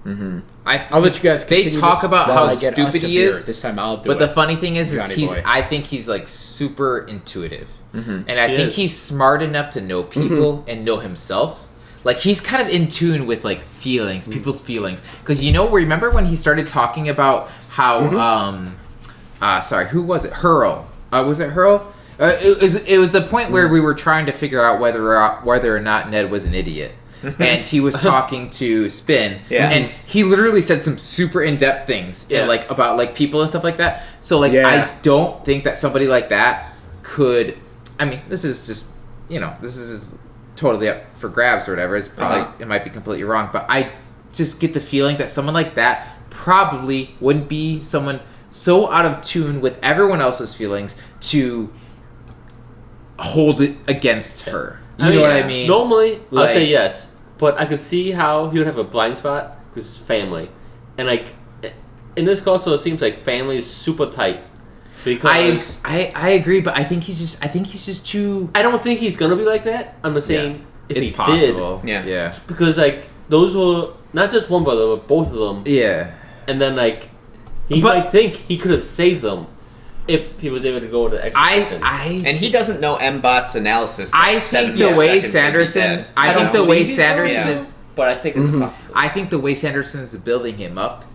Speaker 1: I'll let you guys
Speaker 3: They
Speaker 1: continue
Speaker 3: talk
Speaker 1: this
Speaker 3: about
Speaker 1: while
Speaker 3: how
Speaker 1: I get us
Speaker 3: stupid
Speaker 1: a
Speaker 3: he
Speaker 1: beer.
Speaker 3: is.
Speaker 1: This time I'll do
Speaker 3: But
Speaker 1: it.
Speaker 3: the funny thing is
Speaker 1: Johnny boy.
Speaker 3: I think he's like super intuitive, and I
Speaker 4: He
Speaker 3: think
Speaker 4: is.
Speaker 3: he's smart enough to know people and know himself. Like he's kind of in tune with like feelings, people's feelings. Because remember when he started talking about how sorry, who was it? Hurl. Was it Hurl? It was the point where we were trying to figure out whether or not Ned was an idiot. and he was talking to Spin, and he literally said some super in-depth things, like about like people and stuff like that. So like I don't think that somebody like that could. I mean, this is just this is totally up for grabs or whatever. It's probably it might be completely wrong, but I just get the feeling that someone like that probably wouldn't be someone so out of tune with everyone else's feelings to hold it against her. You know what I mean?
Speaker 4: Normally, I'd say yes, but I could see how he would have a blind spot because it's family, and like in this culture, it seems like family is super tight. Because
Speaker 3: I agree, but I think he's just too.
Speaker 4: I don't think he's gonna be like that. I'm just saying if
Speaker 3: it's
Speaker 4: he
Speaker 3: possible.
Speaker 2: Yeah.
Speaker 4: Because like those were not just one brother, but both of them.
Speaker 3: Yeah.
Speaker 4: And then like he might think he could have saved them if he was able to go to the extra
Speaker 2: and he doesn't know M-Bot's analysis.
Speaker 3: I think the way Sanderson. I think the way Sanderson is.
Speaker 4: But I think it's possible.
Speaker 3: I think the way Sanderson is building him up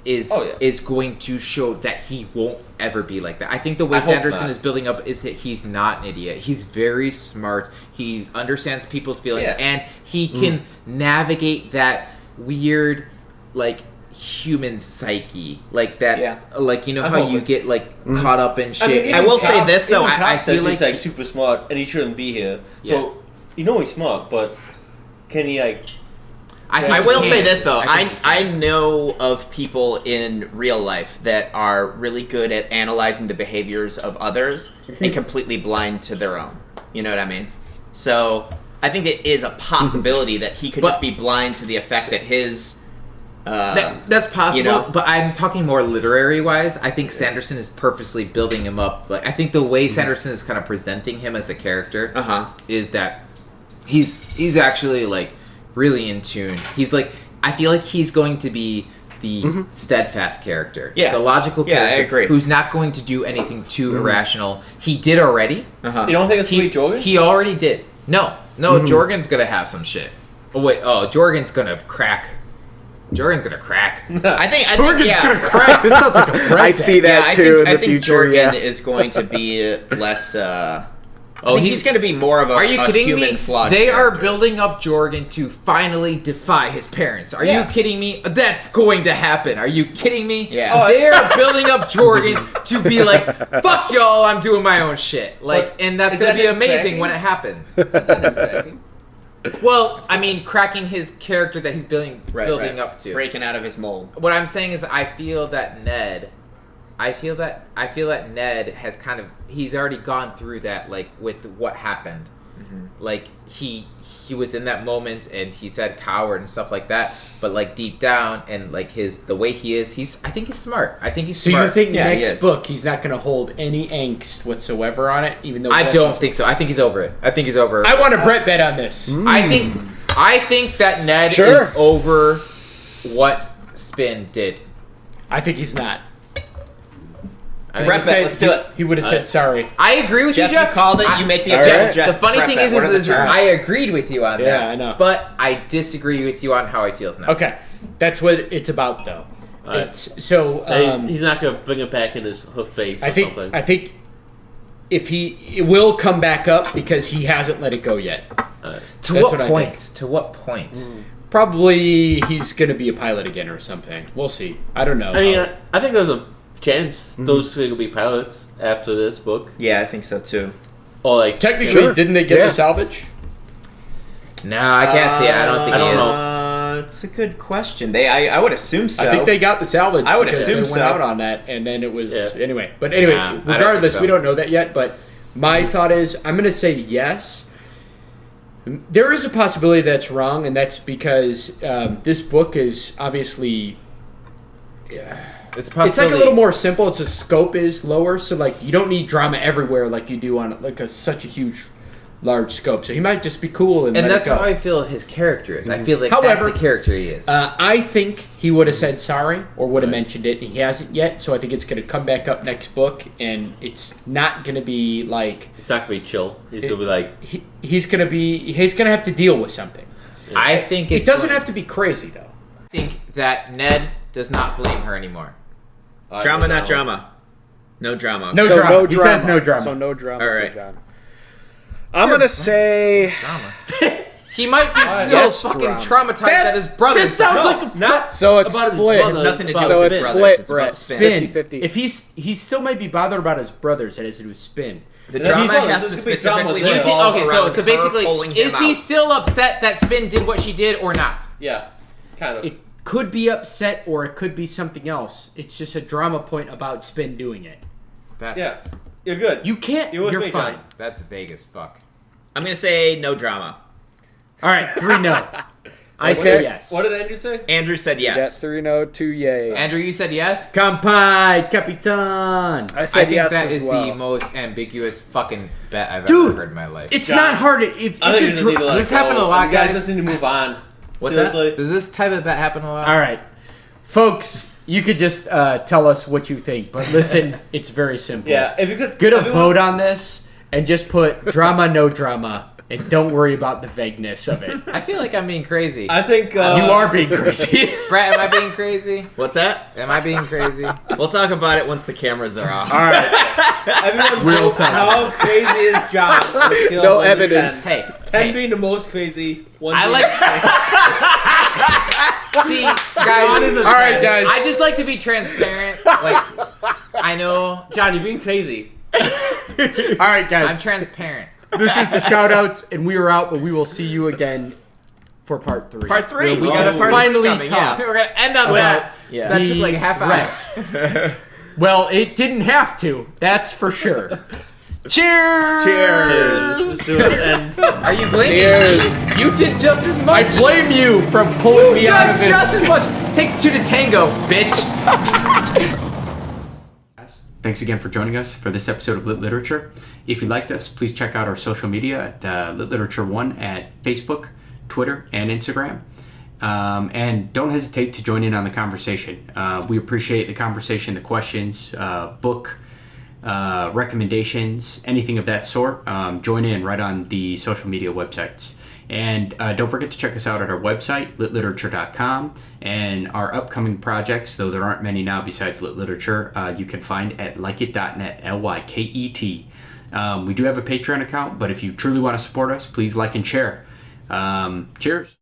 Speaker 3: is going to show that he won't ever be like that. I think the way Sanderson is building up is that he's not an idiot. He's very smart. He understands people's feelings, and he can navigate that weird, like, human psyche, like that. Like how you get like caught up in shit.
Speaker 2: I will say this though.
Speaker 4: I feel like he's like super smart, and he shouldn't be here. So he's smart, but can he like?
Speaker 2: I will say this though. I know of people in real life that are really good at analyzing the behaviors of others and completely blind to their own. You know what I mean? So I think it is a possibility that he could just be blind to the effect that his.
Speaker 3: That's possible, but I'm talking more literary wise. I think Sanderson is purposely building him up. Like I think the way Sanderson is kind of presenting him as a character is that he's actually like really in tune. He's like, I feel like he's going to be the steadfast character, the logical character,
Speaker 2: I agree.
Speaker 3: who's not going to do anything too irrational. He did already.
Speaker 4: You don't think it's going to be Jorgen?
Speaker 3: He already did. No, Jorgen's gonna have some shit. Jorgen's gonna crack. Jorgen's gonna crack.
Speaker 2: I think
Speaker 1: Jorgen's gonna crack. This sounds like a breakdown.
Speaker 5: I see that too in the future.
Speaker 2: Jorgen is going to be less. He's going to be more of a.
Speaker 3: Are you kidding
Speaker 2: human
Speaker 3: me?
Speaker 2: flawed
Speaker 3: They
Speaker 2: character.
Speaker 3: are building up Jorgen to finally defy his parents. Are you kidding me? That's going to happen. Are you kidding me?
Speaker 2: Yeah.
Speaker 3: They are building up Jorgen to be like, fuck y'all, I'm doing my own shit. Like, and that's going to be amazing when it happens. Well, I mean, cracking his character that he's building up to,
Speaker 2: breaking out of his mold.
Speaker 3: What I'm saying is, I feel that Nedd has kind of, he's already gone through that, like with what happened. Like he was in that moment and he said coward and stuff like that, but like deep down and like the way he is, I think he's smart. I think he's smart.
Speaker 1: So you think next book he's not going to hold any angst whatsoever on it, even though
Speaker 3: I don't think so. I think he's over it.
Speaker 1: I want a Brett bet on this.
Speaker 3: I think that Nedd is over what Spin did.
Speaker 1: I think he's not.
Speaker 2: Brett bet, let's do it.
Speaker 1: He would have said sorry.
Speaker 3: I agree with you, Jeff.
Speaker 2: You called it. You make the objection, Jeff.
Speaker 3: The funny thing is I agreed with you on that.
Speaker 1: Yeah, I know.
Speaker 3: But I disagree with you on how he feels now.
Speaker 1: Okay. That's what it's about, though.
Speaker 4: He's not going to bring it back in her face something.
Speaker 1: I think if it will come back up because he hasn't let it go yet.
Speaker 3: To what point? To what point?
Speaker 1: Probably he's going to be a pilot again or something. We'll see. I don't know.
Speaker 4: I mean, I think there's a chance those three will be pilots after this book.
Speaker 2: Yeah, I think so too.
Speaker 4: Or like
Speaker 1: technically, didn't they get the salvage?
Speaker 3: No, I can't see it. I don't think he is.
Speaker 2: It's a good question. I would assume so.
Speaker 1: I think they got the salvage.
Speaker 2: I would assume
Speaker 1: they went out on that, and then it was anyway. But
Speaker 3: Nah,
Speaker 1: regardless, we don't know that yet. But my thought is, I'm going to say yes. There is a possibility that's wrong, and that's because this book is obviously. It's like a little more simple. Its scope is lower, so like you don't need drama everywhere like you do on like such a huge, large scope. So he might just be cool and
Speaker 3: that's how I feel his character is. I feel like that's the character he is.
Speaker 1: I think he would have said sorry or would have mentioned it, and he hasn't yet. So I think it's going to come back up next book, and it's not going to be like
Speaker 4: it's not going to be chill. He's going to be like
Speaker 1: he's going to have to deal with something.
Speaker 3: Yeah. I think
Speaker 1: it doesn't have to be crazy though.
Speaker 3: I think that Nedd does not blame her anymore.
Speaker 2: Drama, not drama. No drama.
Speaker 1: No drama. He says no drama.
Speaker 5: So no drama
Speaker 2: All right.
Speaker 5: for John. I'm going to say...
Speaker 3: Drama. He might be still fucking traumatized that his brother.
Speaker 1: This sounds like
Speaker 4: not
Speaker 5: So it's
Speaker 4: about his
Speaker 5: split.
Speaker 4: brothers,
Speaker 2: It's nothing to
Speaker 4: about
Speaker 2: do with
Speaker 5: So
Speaker 2: his
Speaker 5: it's
Speaker 2: brothers.
Speaker 5: split,
Speaker 2: It's about
Speaker 5: Brett.
Speaker 2: spin.
Speaker 5: 50-50.
Speaker 1: If he still might be bothered about his brothers as it was Spin.
Speaker 2: The
Speaker 4: And
Speaker 2: drama
Speaker 4: he's-
Speaker 2: has to
Speaker 4: this could be drama
Speaker 2: specifically
Speaker 4: there.
Speaker 2: revolve
Speaker 3: Okay,
Speaker 2: around
Speaker 3: so
Speaker 2: her
Speaker 3: basically,
Speaker 2: pulling him
Speaker 3: is he
Speaker 2: out.
Speaker 3: still upset that Spin did what she did or not?
Speaker 4: Yeah, kind of.
Speaker 1: It could be upset or it could be something else. It's just a drama point about Spin doing it.
Speaker 3: That's
Speaker 4: You're good.
Speaker 1: You can't.
Speaker 4: You're with
Speaker 1: You're
Speaker 4: me,
Speaker 1: fine.
Speaker 4: John.
Speaker 3: that's vague as fuck.
Speaker 2: I'm gonna say no drama.
Speaker 1: All right, 3 no. I say
Speaker 5: Okay.
Speaker 1: yes.
Speaker 4: What did Andrew say?
Speaker 2: Andrew said
Speaker 5: You got
Speaker 2: yes.
Speaker 5: 3-0, 2 yay.
Speaker 3: Andrew, you said yes.
Speaker 1: Kampai, Capitan.
Speaker 5: I
Speaker 3: I
Speaker 5: said
Speaker 3: think
Speaker 5: yes
Speaker 3: that
Speaker 5: as
Speaker 3: is
Speaker 5: well.
Speaker 3: the most ambiguous fucking bet I've
Speaker 1: Dude,
Speaker 3: ever heard in my life.
Speaker 1: It's
Speaker 4: John,
Speaker 1: not hard. If
Speaker 4: I
Speaker 1: it's
Speaker 4: think
Speaker 1: a
Speaker 4: you just need to let
Speaker 3: Does this
Speaker 4: it go.
Speaker 3: happen a lot,
Speaker 4: You guys
Speaker 3: guys?
Speaker 4: just need to move on.
Speaker 2: What's that?
Speaker 4: Seriously.
Speaker 3: Does this type of bet happen a lot?
Speaker 1: all right, folks. You could just tell us what you think, but listen, it's very simple.
Speaker 4: Yeah, if you could
Speaker 1: Get a
Speaker 4: everyone-
Speaker 1: vote on this and just put drama, no drama, and don't worry about the vagueness of it.
Speaker 3: I feel like I'm being crazy.
Speaker 4: I think
Speaker 1: You are being crazy.
Speaker 3: Brett, am I being crazy?
Speaker 2: What's that?
Speaker 3: Am I being crazy?
Speaker 2: We'll talk about it once the cameras are off.
Speaker 1: All right.
Speaker 4: Everyone
Speaker 1: Real
Speaker 4: vote
Speaker 1: time.
Speaker 4: How crazy is John? on a scale
Speaker 5: No
Speaker 4: of 1 to
Speaker 5: evidence.
Speaker 4: 10?
Speaker 3: Hey,
Speaker 4: 10
Speaker 3: hey.
Speaker 4: being the most crazy. 1
Speaker 3: I
Speaker 4: being
Speaker 3: like. See, guys.
Speaker 4: is a
Speaker 1: All right,
Speaker 4: 10.
Speaker 1: guys.
Speaker 3: I just like to be transparent. Like, I know
Speaker 4: John, you're being crazy.
Speaker 1: All right, guys.
Speaker 3: I'm transparent.
Speaker 1: This is the shout-outs, and we are out, but we will see you again for part 3.
Speaker 2: Part 3.
Speaker 1: Where we
Speaker 2: We
Speaker 1: can
Speaker 2: got a part
Speaker 1: finally
Speaker 2: coming,
Speaker 1: talk
Speaker 3: We're gonna end on
Speaker 1: about
Speaker 3: that.
Speaker 2: Yeah.
Speaker 3: That
Speaker 1: the
Speaker 3: took like half hour.
Speaker 1: rest. Well, it didn't have to. That's for sure. Cheers!
Speaker 4: Let's do it. And
Speaker 3: Are you blaming
Speaker 5: Cheers.
Speaker 3: me? You did just as
Speaker 1: I
Speaker 3: much.
Speaker 1: blame you from pulling
Speaker 3: You
Speaker 1: me out
Speaker 3: done
Speaker 1: of this.
Speaker 3: just as much. Takes 2 to tango, bitch.
Speaker 1: Thanks again for joining us for this episode of Lit Literature. If you liked us, please check out our social media at Lit Literature 1 at Facebook, Twitter, and Instagram. And don't hesitate to join in on the conversation. We appreciate the conversation, the questions, book recommendations, anything of that sort. Join in right on the social media websites. And don't forget to check us out at our website, litliterature.com, and our upcoming projects, though there aren't many now besides Lit Literature, you can find at lyket.net, Lyket. We do have a Patreon account, but if you truly want to support us, please like and share. Cheers.